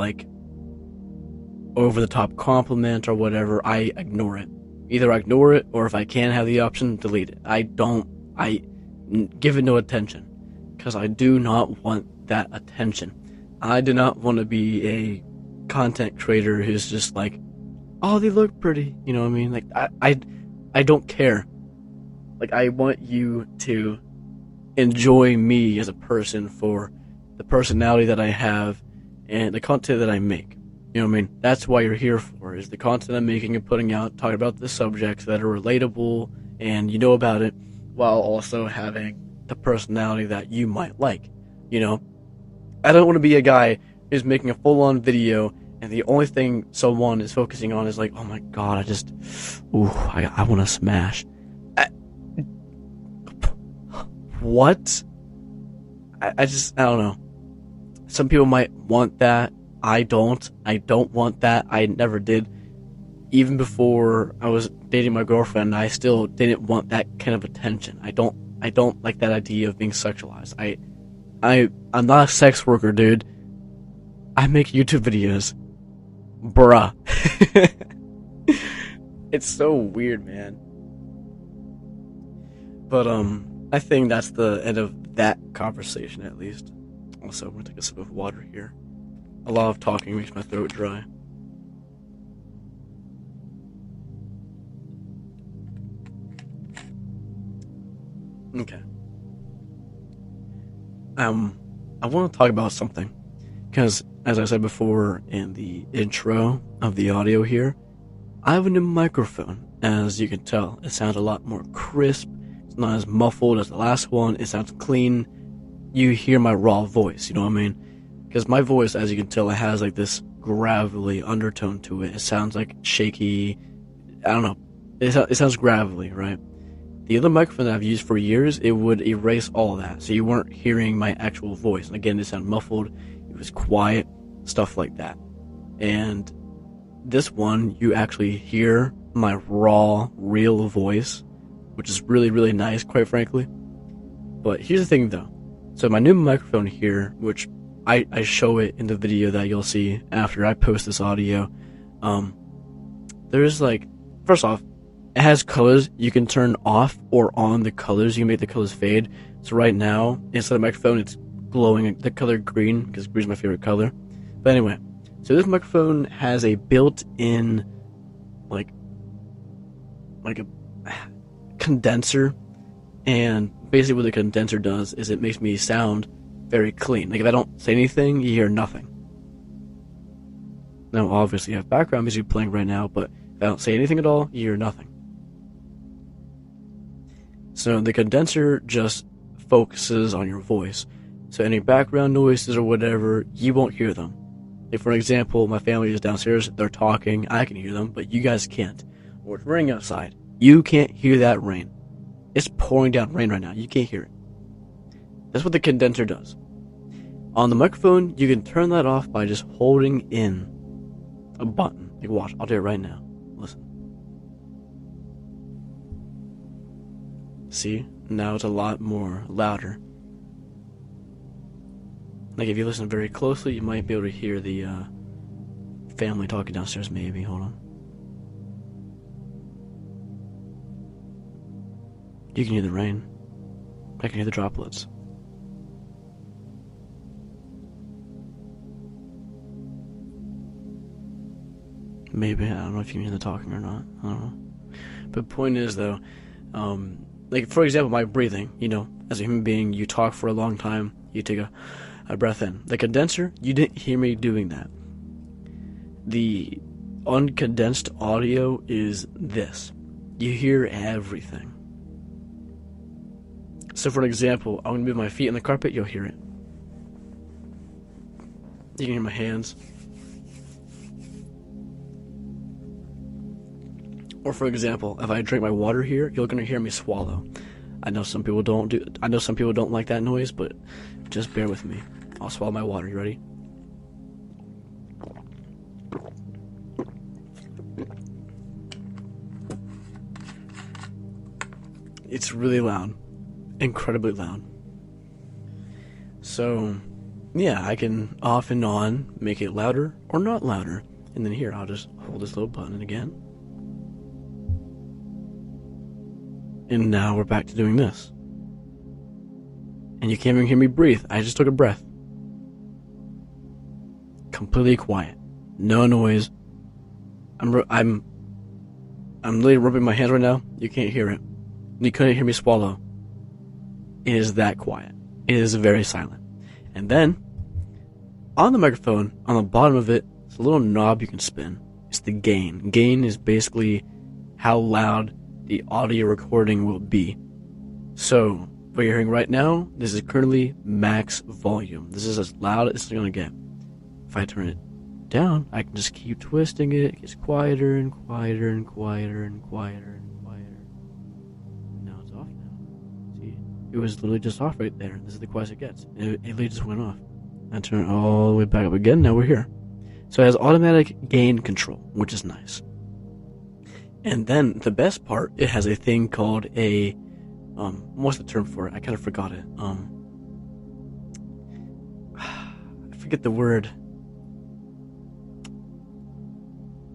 over the top compliment or whatever, I ignore it. Either I ignore it, or if I can have the option, delete it. I give it no attention, because I do not want that attention. I do not want to be a content creator who's just oh, they look pretty, you know what I mean? I don't care. I want you to enjoy me as a person for the personality that I have and the content that I make. You know what I mean? That's why you're here for, is the content I'm making and putting out, talking about the subjects that are relatable and you know about it, while also having the personality that you might like, I don't want to be a guy who's making a full-on video and the only thing someone is focusing on is oh my god, I want to smash. What? I don't know. Some people might want that. I don't want that. I never did. Even before I was dating my girlfriend, I still didn't want that kind of attention. I don't like that idea of being sexualized. I'm not a sex worker, dude. I make YouTube videos. Bruh. It's so weird, man. But, I think that's the end of that conversation, at least. Also, I'm gonna take a sip of water here. A lot of talking makes my throat dry. Okay. I want to talk about something. Because, as I said before in the intro of the audio here, I have a new microphone. As you can tell, it sounds a lot more crisp. It's not as muffled as the last one. It sounds clean. You hear my raw voice, you know what I mean? Because my voice, as you can tell, it has this gravelly undertone to it. It sounds shaky. I don't know. It sounds gravelly, right? The other microphone that I've used for years, it would erase all that. So you weren't hearing my actual voice. And again, it sounded muffled. It was quiet. Stuff like that. And this one, you actually hear my raw, real voice, which is really, really nice, quite frankly. But here's the thing, though. So my new microphone here, which I show it in the video that you'll see after I post this audio. There's first off, it has colors. You can turn off or on the colors. You can make the colors fade. So right now, inside the microphone, it's glowing the color green, because green is my favorite color. But anyway, so this microphone has a built-in, like a condenser, and basically what the condenser does is it makes me sound very clean. If I don't say anything, you hear nothing. Now, obviously, you have background music playing right now, but if I don't say anything at all, you hear nothing. So the condenser just focuses on your voice. So any background noises or whatever, you won't hear them. Like, for example, my family is downstairs, they're talking, I can hear them, but you guys can't. Or it's raining outside. You can't hear that rain. It's pouring down rain right now, you can't hear it. That's what the condenser does. On the microphone, you can turn that off by just holding in a button. Like, watch, I'll do it right now. Listen. See? Now it's a lot more louder. Like, if you listen very closely, you might be able to hear the family talking downstairs, maybe. Hold on. You can hear the rain. I can hear the droplets. Maybe, I don't know if you can hear the talking or not. I don't know. But point is, though, like, for example, my breathing, as a human being, you talk for a long time, you take a breath in. The condenser, you didn't hear me doing that. The uncondensed audio is this. You hear everything. So for an example, I'm going to move my feet in the carpet, you'll hear it. You can hear my hands. Or for example, if I drink my water here, you're going to hear me swallow. I know some people don't like that noise, but just bear with me. I'll swallow my water. You ready? It's really loud. Incredibly loud. So, yeah, I can off and on make it louder or not louder. And then here, I'll just hold this little button again. And now we're back to doing this. And you can't even hear me breathe. I just took a breath. Completely quiet. No noise. I'm literally rubbing my hands right now. You can't hear it. You couldn't hear me swallow. It is that quiet. It is very silent. And then, on the microphone, on the bottom of it, it's a little knob you can spin. It's the gain. Gain is basically how loud the audio recording will be. So, what you're hearing right now, this is currently max volume. This is as loud as it's going to get. If I turn it down, I can just keep twisting it. It gets quieter and quieter and quieter and quieter and quieter. Now it's off now. See, it was literally just off right there. This is the quietest it gets. It literally just went off. I turn it all the way back up again. Now we're here. So it has automatic gain control, which is nice. And then the best part, it has a thing called a, what's the term for it? I kind of forgot it. I forget the word.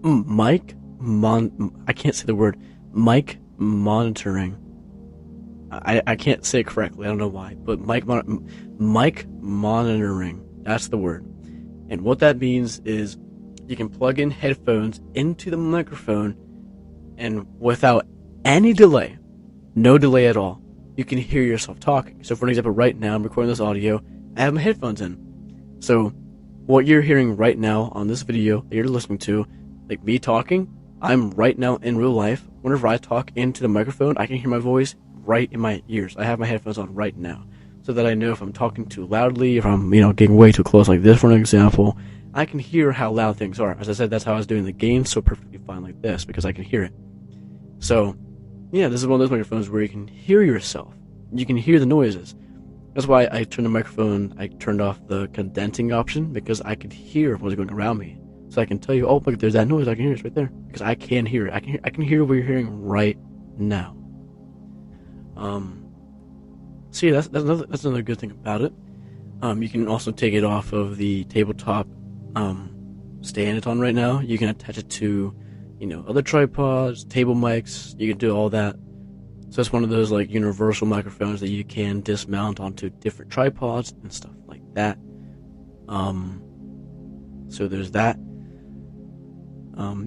I can't say the word. Mic monitoring. I can't say it correctly. I don't know why, but mic monitoring. That's the word. And what that means is you can plug in headphones into the microphone, and without any delay, no delay at all, you can hear yourself talking. So for an example, right now I'm recording this audio, I have my headphones in. So what you're hearing right now on this video that you're listening to, like me talking, I'm right now in real life. Whenever I talk into the microphone, I can hear my voice right in my ears. I have my headphones on right now, so that I know if I'm talking too loudly, if I'm, getting way too close like this for an example, I can hear how loud things are. As I said, that's how I was doing the gain so perfectly fine like this, because I can hear it. So, yeah, this is one of those microphones where you can hear yourself. You can hear the noises. That's why I turned the microphone, I turned off the condensing option, because I could hear what was going around me. So I can tell you, oh, look, there's that noise, I can hear it right there. Because I can hear it. I can hear what you're hearing right now. So yeah, that's another good thing about it. You can also take it off of the tabletop stand it's on right now. You can attach it to, other tripods, table mics. You can do all that. So it's one of those like universal microphones that you can dismount onto different tripods and stuff like that. So there's that.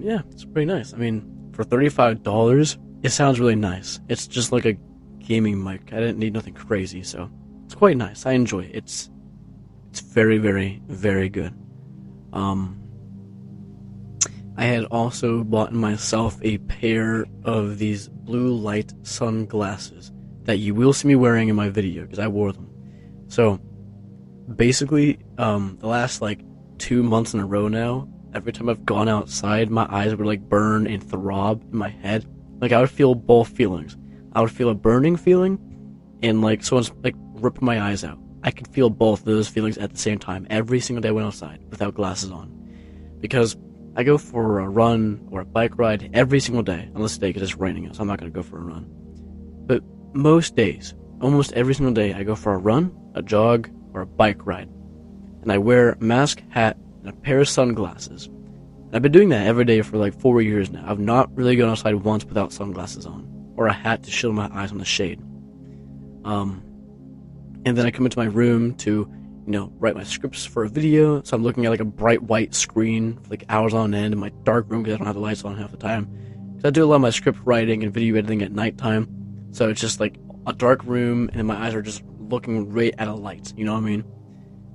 Yeah, it's pretty nice. I mean, for $35, it sounds really nice. It's just like a gaming mic. I didn't need nothing crazy, so it's quite nice. I enjoy it. It's very, very, very good. I had also bought myself a pair of these blue light sunglasses that you will see me wearing in my video because I wore them. So basically, the last like 2 months in a row now, every time I've gone outside, my eyes would like burn and throb in my head. Like I would feel both feelings. I would feel a burning feeling, and like someone's like ripping my eyes out. I could feel both of those feelings at the same time every single day I went outside without glasses on, because I go for a run or a bike ride every single day, unless today because it's raining, so I'm not gonna go for a run. But most days, almost every single day, I go for a run, a jog, or a bike ride, and I wear a mask, hat, and a pair of sunglasses. And I've been doing that every day for like 4 years now. I've not really gone outside once without sunglasses on, or a hat to shield my eyes from the shade. And then I come into my room to, write my scripts for a video. So I'm looking at like a bright white screen for like hours on end in my dark room because I don't have the lights on half the time. Because I do a lot of my script writing and video editing at nighttime. So it's just like a dark room and my eyes are just looking right at a light. You know what I mean?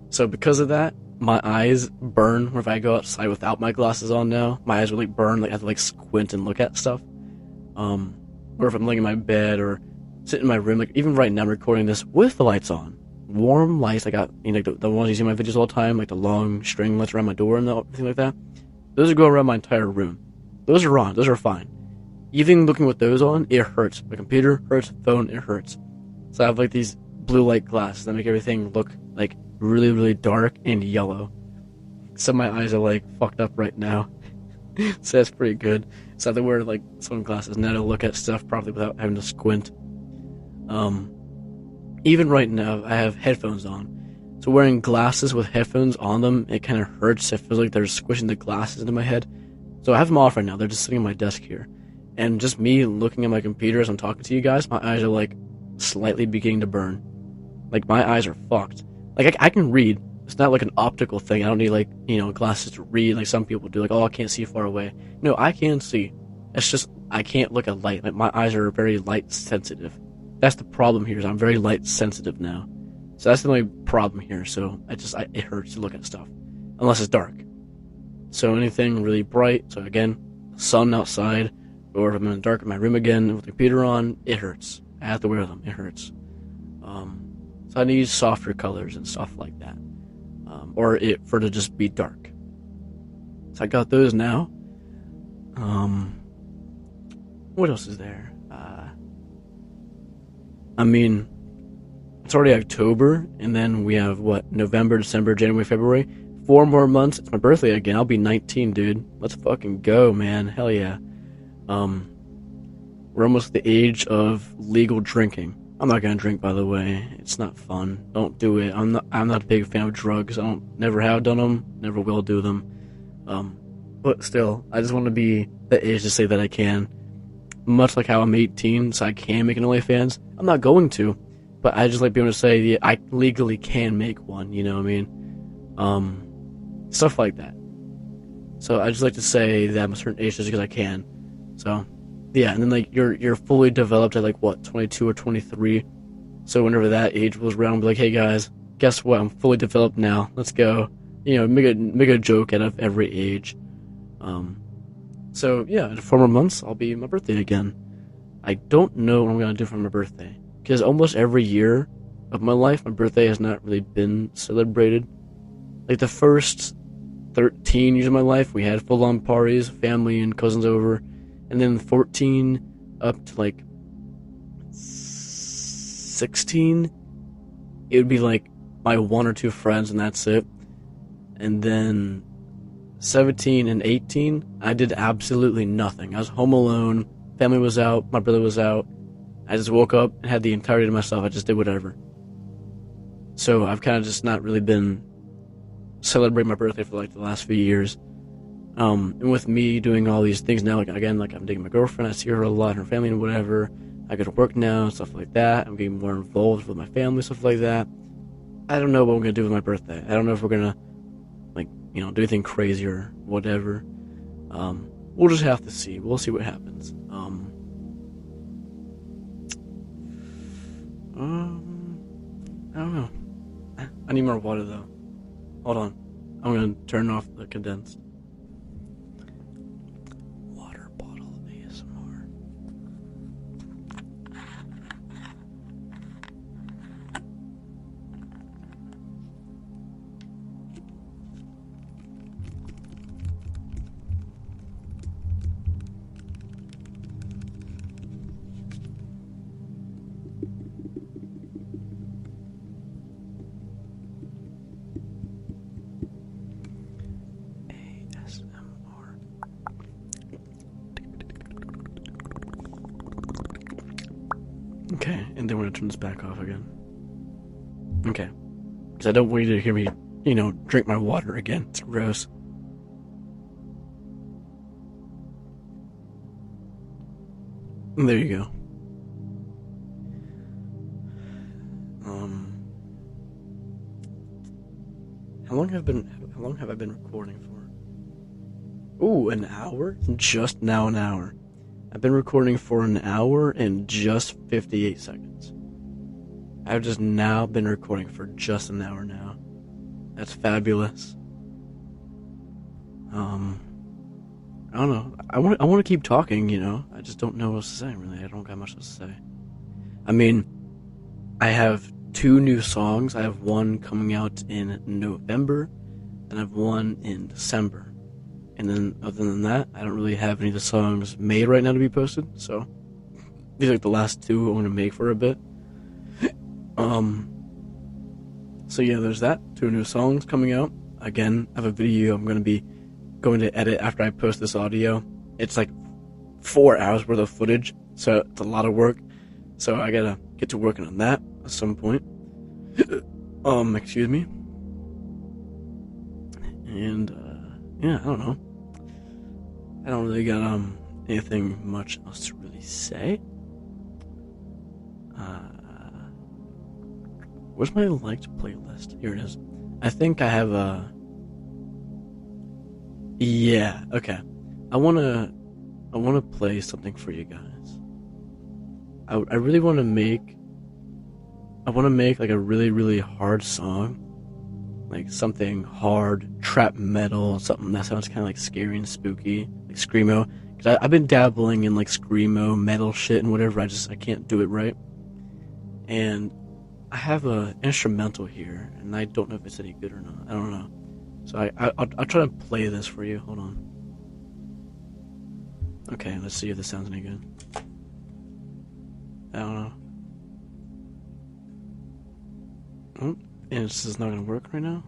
So because of that, my eyes burn. Or if I go outside without my glasses on now, my eyes really burn. Like I have to like squint and look at stuff. Or if I'm laying in my bed or sit in my room, like even right now I'm recording this with the lights on. Warm lights, I got, the ones you see in my videos all the time, like the long string lights around my door and everything like that. Those go around my entire room. Those are on, those are fine. Even looking with those on, it hurts. My computer hurts, phone, it hurts. So I have like these blue light glasses that make everything look like really, really dark and yellow. So my eyes are like fucked up right now. So that's pretty good. So I have to wear like sunglasses now to look at stuff properly without having to squint. Even right now, I have headphones on. So wearing glasses with headphones on them, it kind of hurts. It feels like they're squishing the glasses into my head. So I have them off right now. They're just sitting on my desk here. And just me looking at my computer as I'm talking to you guys, my eyes are like slightly beginning to burn. Like my eyes are fucked. Like I can read. It's not like an optical thing. I don't need like, glasses to read like some people do. Like, oh, I can't see far away. No, I can see. It's just I can't look at light. Like my eyes are very light sensitive. That's the problem here, is I'm very light sensitive now. So that's the only problem here, so it hurts to look at stuff. Unless it's dark. So anything really bright, so again, sun outside, or if I'm in the dark in my room again with the computer on, it hurts. I have to wear them, it hurts. So I need softer colors and stuff like that. Or for it to just be dark. So I got those now. What else is there? It's already October, and then we have, November, December, January, February. 4 more months, it's my birthday again. I'll be 19, dude. Let's fucking go, man. Hell yeah. We're almost at the age of legal drinking. I'm not gonna drink, by the way. It's not fun. Don't do it. I'm not a big fan of drugs. Never have done them, never will do them. But still, I just want to be the age to say that I can. Much like how I'm 18, so I can make an OnlyFans. I'm not going to, but I just like being able to say, yeah, I legally can make one, you know what I mean? Stuff like that. So I just like to say that I'm a certain age just because I can. So, yeah, and then like you're fully developed at 22 or 23. So whenever that age was around, I'll be like, hey guys, guess what? I'm fully developed now. Let's go. Make a joke out of every age. So yeah, in 4 more months, I'll be my birthday again. I don't know what I'm gonna do for my birthday, because almost every year of my life, my birthday has not really been celebrated. Like the first 13 years of my life, we had full-on parties, family and cousins over, and then 14 up to 16, it would be like my 1 or 2 friends, and that's it. And then 17 and 18, I did absolutely nothing. I was home alone, family was out, my brother was out. I just woke up and had the entirety to myself. I just did whatever. So I've kind of just not really been celebrating my birthday for the last few years. And with me doing all these things now, I'm dating my girlfriend, I see her a lot, her family and whatever. I go to work now, stuff like that. I'm getting more involved with my family, stuff like that. I don't know what I'm gonna do with my birthday. I don't know if we're gonna do anything crazy or whatever. We'll just have to see. We'll see what happens. I don't know. I need more water though. Hold on. I'm gonna turn off the condensed. then we're gonna turn this back off again. Okay. Because I don't want you to hear me, drink my water again. It's gross. And there you go. How long have I been recording for? Ooh, an hour? Just now an hour. I've been recording for an hour and just 58 seconds. I've just now been recording for just an hour now. That's fabulous. I don't know. I want to keep talking, I just don't know what else to say, really. I don't got much else to say. I mean, I have 2 new songs. I have one coming out in November, and I have one in December. And then, other than that, I don't really have any of the songs made right now to be posted, so these are like the last 2 I'm going to make for a bit. So yeah, there's that. 2 new songs coming out. Again, I have a video I'm going to edit after I post this audio. It's like 4 hours worth of footage, so it's a lot of work. So I gotta get to working on that at some point. Excuse me. And, yeah, I don't know. I don't really got, anything much else to really say. Where's my liked playlist? Here it is. I think I have a... Yeah, okay. I wanna play something for you guys. I really want to make like a really, really hard song. Like something hard, trap metal, something that sounds kind of like scary and spooky, like screamo. Cause I've been dabbling in like screamo, metal shit and whatever. I can't do it right. And I have a instrumental here, and I don't know if it's any good or not. I don't know. So I'll try to play this for you. Hold on. Okay, let's see if this sounds any good. I don't know. Oh, and this is not gonna work right now.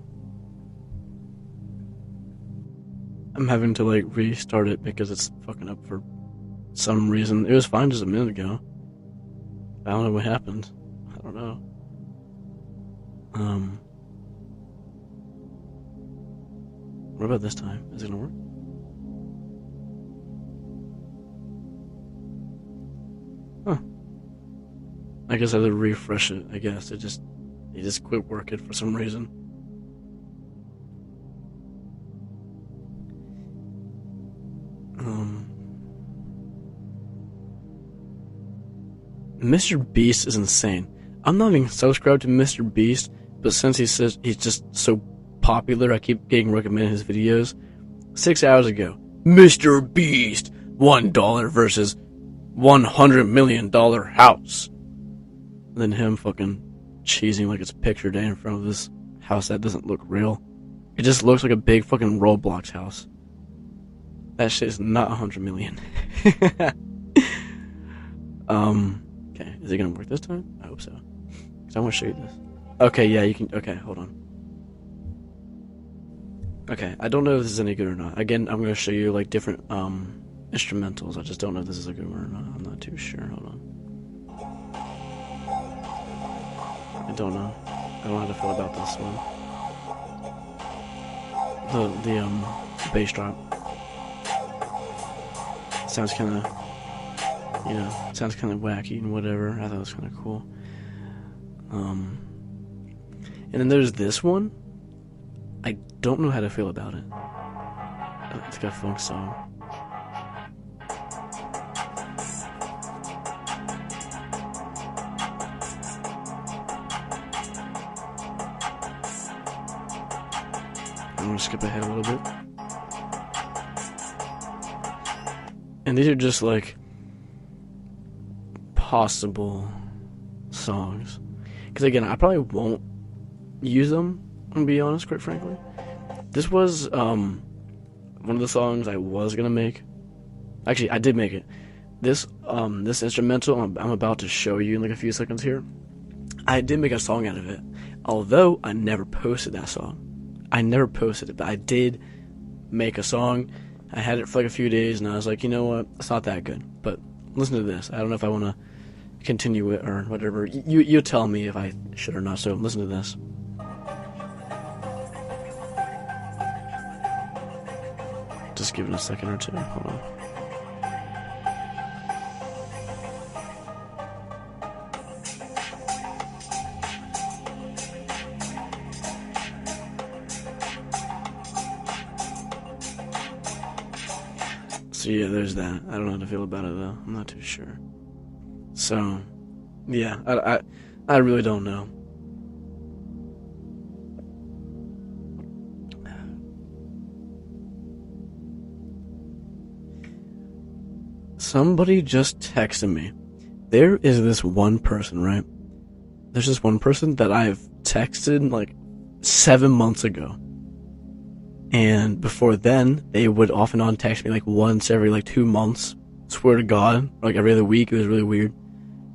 I'm having to like restart it because it's fucking up for some reason. It was fine just a minute ago. I don't know what happened. I don't know. What about this time? Is it gonna work? Huh. I guess I had to refresh it, I guess. It just quit working for some reason. Mr. Beast is insane. I'm not even subscribed to Mr. Beast, but since he says he's just so popular, I keep getting recommended his videos. 6 hours ago, Mr. Beast, $1 versus $100 million house. And then him fucking cheesing like it's picture day in front of this house that doesn't look real. It just looks like a big fucking Roblox house. That shit is not 100 million. Okay, is it gonna work this time? I hope so. Cause I want to show you this. Okay, yeah, you can. Okay, hold on. Okay, I don't know if this is any good or not. Again, I'm gonna show you like different instrumentals. I just don't know if this is a good one or not. I'm not too sure. Hold on. I don't know. I don't know how to feel about this one. The bass drop sounds kind of, sounds kind of wacky and whatever. I thought it was kind of cool. And then there's this one. I don't know how to feel about it. It's got a funk song. I'm gonna skip ahead a little bit. And these are just like possible songs. Because again, I probably won't use them, to be honest, quite frankly. This was one of the songs I was gonna make. Actually, I did make it. This instrumental I'm about to show you in like a few seconds here. I did make a song out of it, although I never posted that song. I never posted it, but I did make a song. I had it for like a few days, and I was like, you know what? It's not that good. But listen to this. I don't know if I want to continue it or whatever. You tell me if I should or not. So listen to this. Just give it a second or two. Hold on. So yeah, there's that. I don't know how to feel about it though. I'm not too sure. So, yeah, I really don't know. Somebody just texted me. There is this one person, right? There's this one person that I've texted like 7 months ago. And before then, they would off and on text me like once every like 2 months. Swear to God, like every other week. It was really weird.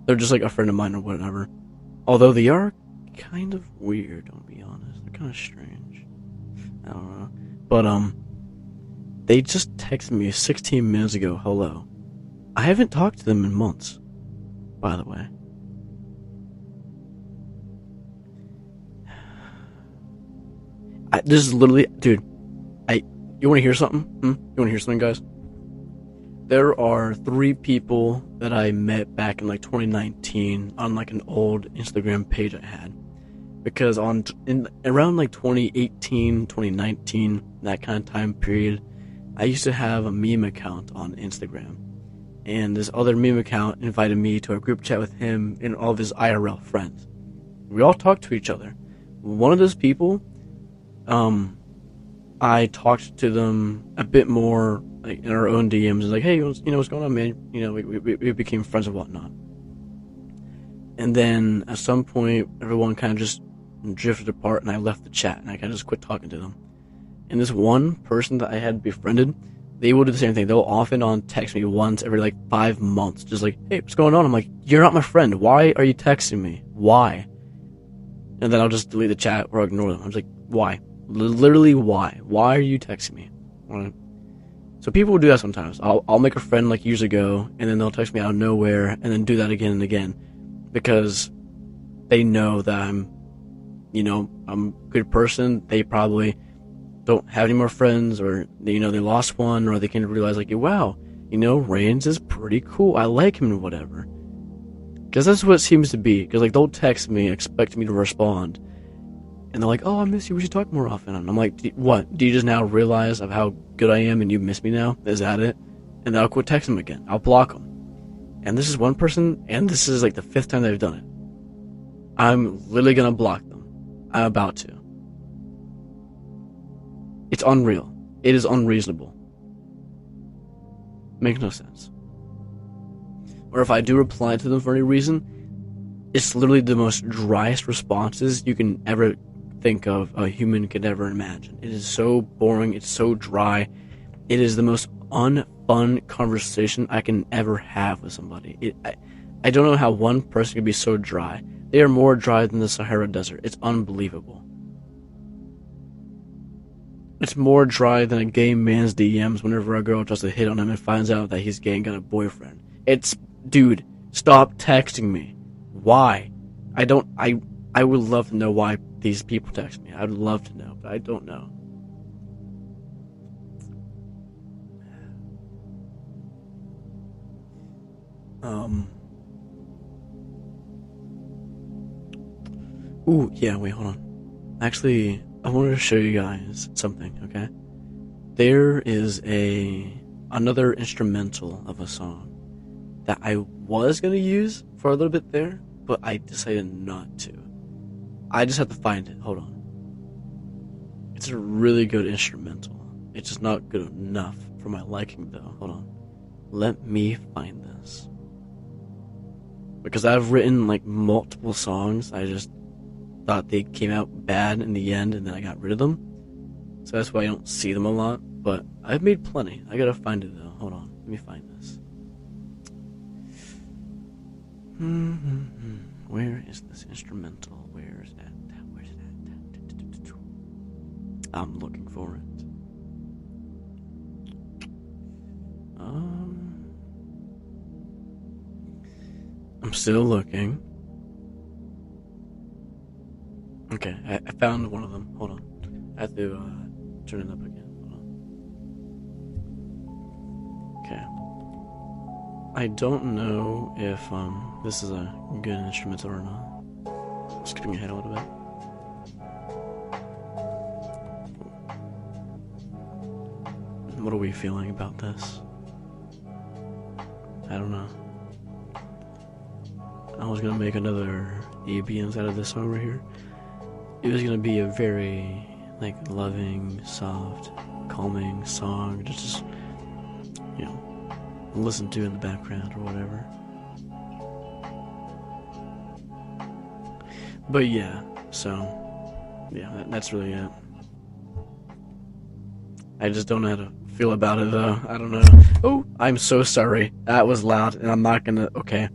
They're just like a friend of mine or whatever. Although they are kind of weird, I'll be honest. They're kind of strange. I don't know. But, they just texted me 16 minutes ago, hello. I haven't talked to them in months, by the way. This is literally, dude, you want to hear something? You want to hear something, guys? There are 3 people that I met back in like 2019 on like an old Instagram page I had. Because around like 2018, 2019, that kind of time period, I used to have a meme account on Instagram. And this other meme account invited me to a group chat with him and all of his IRL friends. We all talked to each other. One of those people, I talked to them a bit more like in our own DMs. Like, hey, what's going on, man? We became friends and whatnot. And then at some point, everyone kind of just drifted apart, and I left the chat, and I kind of just quit talking to them. And this one person that I had befriended, they will do the same thing. They'll off and on text me once every like 5 months, just like, hey, what's going on? I'm like, you're not my friend. Why are you texting me? Why? And then I'll just delete the chat or ignore them. I'm just like, why? Literally, why? Why are you texting me? Right? So people will do that sometimes. I'll make a friend like years ago, and then they'll text me out of nowhere, and then do that again and again, because they know that I'm a good person. They probably don't have any more friends, or they lost one, or they can realize like, wow, Reigns is pretty cool. I like him and whatever. Because that's what it seems to be. Because like they'll text me, expect me to respond, and they're like, oh, I miss you. We should talk more often. And I'm like, what? Do you just now realize of how good I am and you miss me now? Is that it? And then I'll quit texting them again. I'll block them. And this is one person, and this is like the 5th time they've done it. I'm literally gonna block them. I'm about to. It's unreal. It is unreasonable. Makes no sense. Or if I do reply to them for any reason, it's literally the most driest responses you can ever think of a human could ever imagine. It is so boring. It's so dry. It is the most unfun conversation I can ever have with somebody. I don't know how one person can be so dry. They are more dry than the Sahara Desert. It's unbelievable. It's more dry than a gay man's DMs whenever a girl tries to hit on him and finds out that he's gay and got a boyfriend. Dude, stop texting me. Why? I would love to know why these people text me. I would love to know, but I don't know. Ooh, yeah, wait, hold on. Actually, I wanted to show you guys something, okay? There is another instrumental of a song that I was gonna use for a little bit there, but I decided not to. I just have to find it. Hold on. It's a really good instrumental. It's just not good enough for my liking, though. Hold on. Let me find this. Because I've written like multiple songs. I just thought they came out bad in the end, and then I got rid of them. So that's why I don't see them a lot. But I've made plenty. I gotta find it though. Hold on. Let me find this. Where is this instrumental? Where is that? Where's that? I'm looking for it. I'm still looking. Okay, I found one of them. Hold on. I have to turn it up again. Hold on. Okay. I don't know if this is a good instrumental or not. Skipping ahead a little bit. What are we feeling about this? I don't know. I was gonna make another ambience out of this song right here. It was gonna be a very like loving, soft, calming song, just you know, listen to in the background or whatever. But yeah, so yeah, that's really it. I just don't know how to feel about it though. I don't know. Oh, I'm so sorry. That was loud, and I'm not gonna. Okay,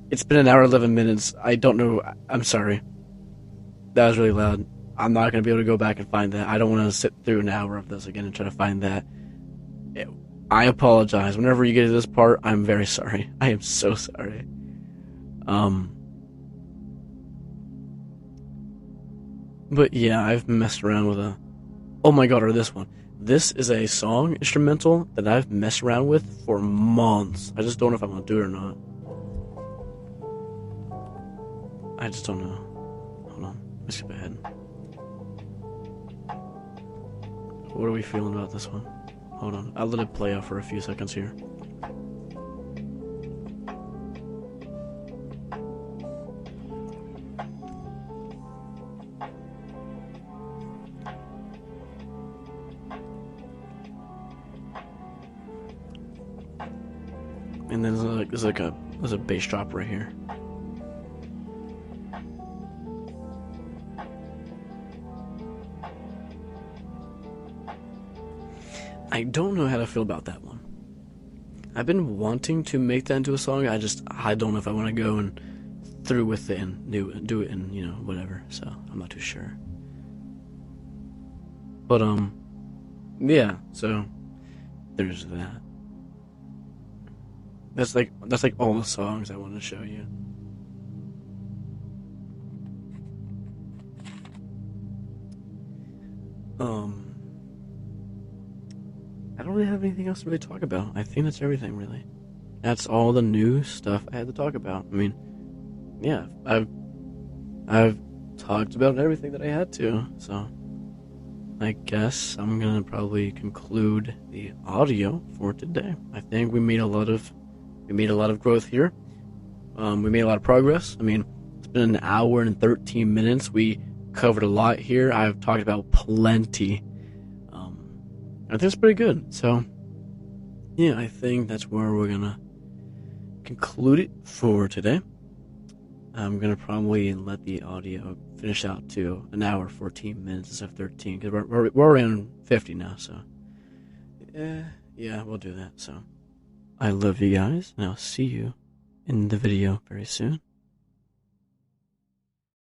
it's been an hour 11 minutes. I don't know. I'm sorry. That was really loud. I'm not gonna be able to go back and find that. I don't want to sit through an hour of this again and try to find that. I apologize. Whenever you get to this part, I'm very sorry. I am so sorry. But yeah, I've messed around with a. Oh my god, or this one. This is a song instrumental that I've messed around with for months. I just don't know if I'm gonna do it or not. I just don't know. Hold on. Let's skip ahead. What are we feeling about this one? Hold on. I'll let it play out for a few seconds here. And then there's a bass drop right here. I don't know how to feel about that one. I've been wanting to make that into a song. I don't know if I want to go and through with it and do it and whatever. So I'm not too sure. But yeah. So there's that. That's like all the songs I want to show you. I don't really have anything else to really talk about. I think that's everything, really. That's all the new stuff I had to talk about. I mean, yeah, I've talked about everything that I had to, so I guess I'm gonna probably conclude the audio for today. I think we made a lot of growth here. We made a lot of progress. I mean, it's been an hour and 13 minutes. We covered a lot here. I've talked about plenty. I think it's pretty good. So, yeah, I think that's where we're gonna conclude it for today. I'm gonna probably let the audio finish out to an hour 14 minutes instead of 13 because we're around 50 now. So, yeah, we'll do that. So, I love you guys, and I'll see you in the video very soon.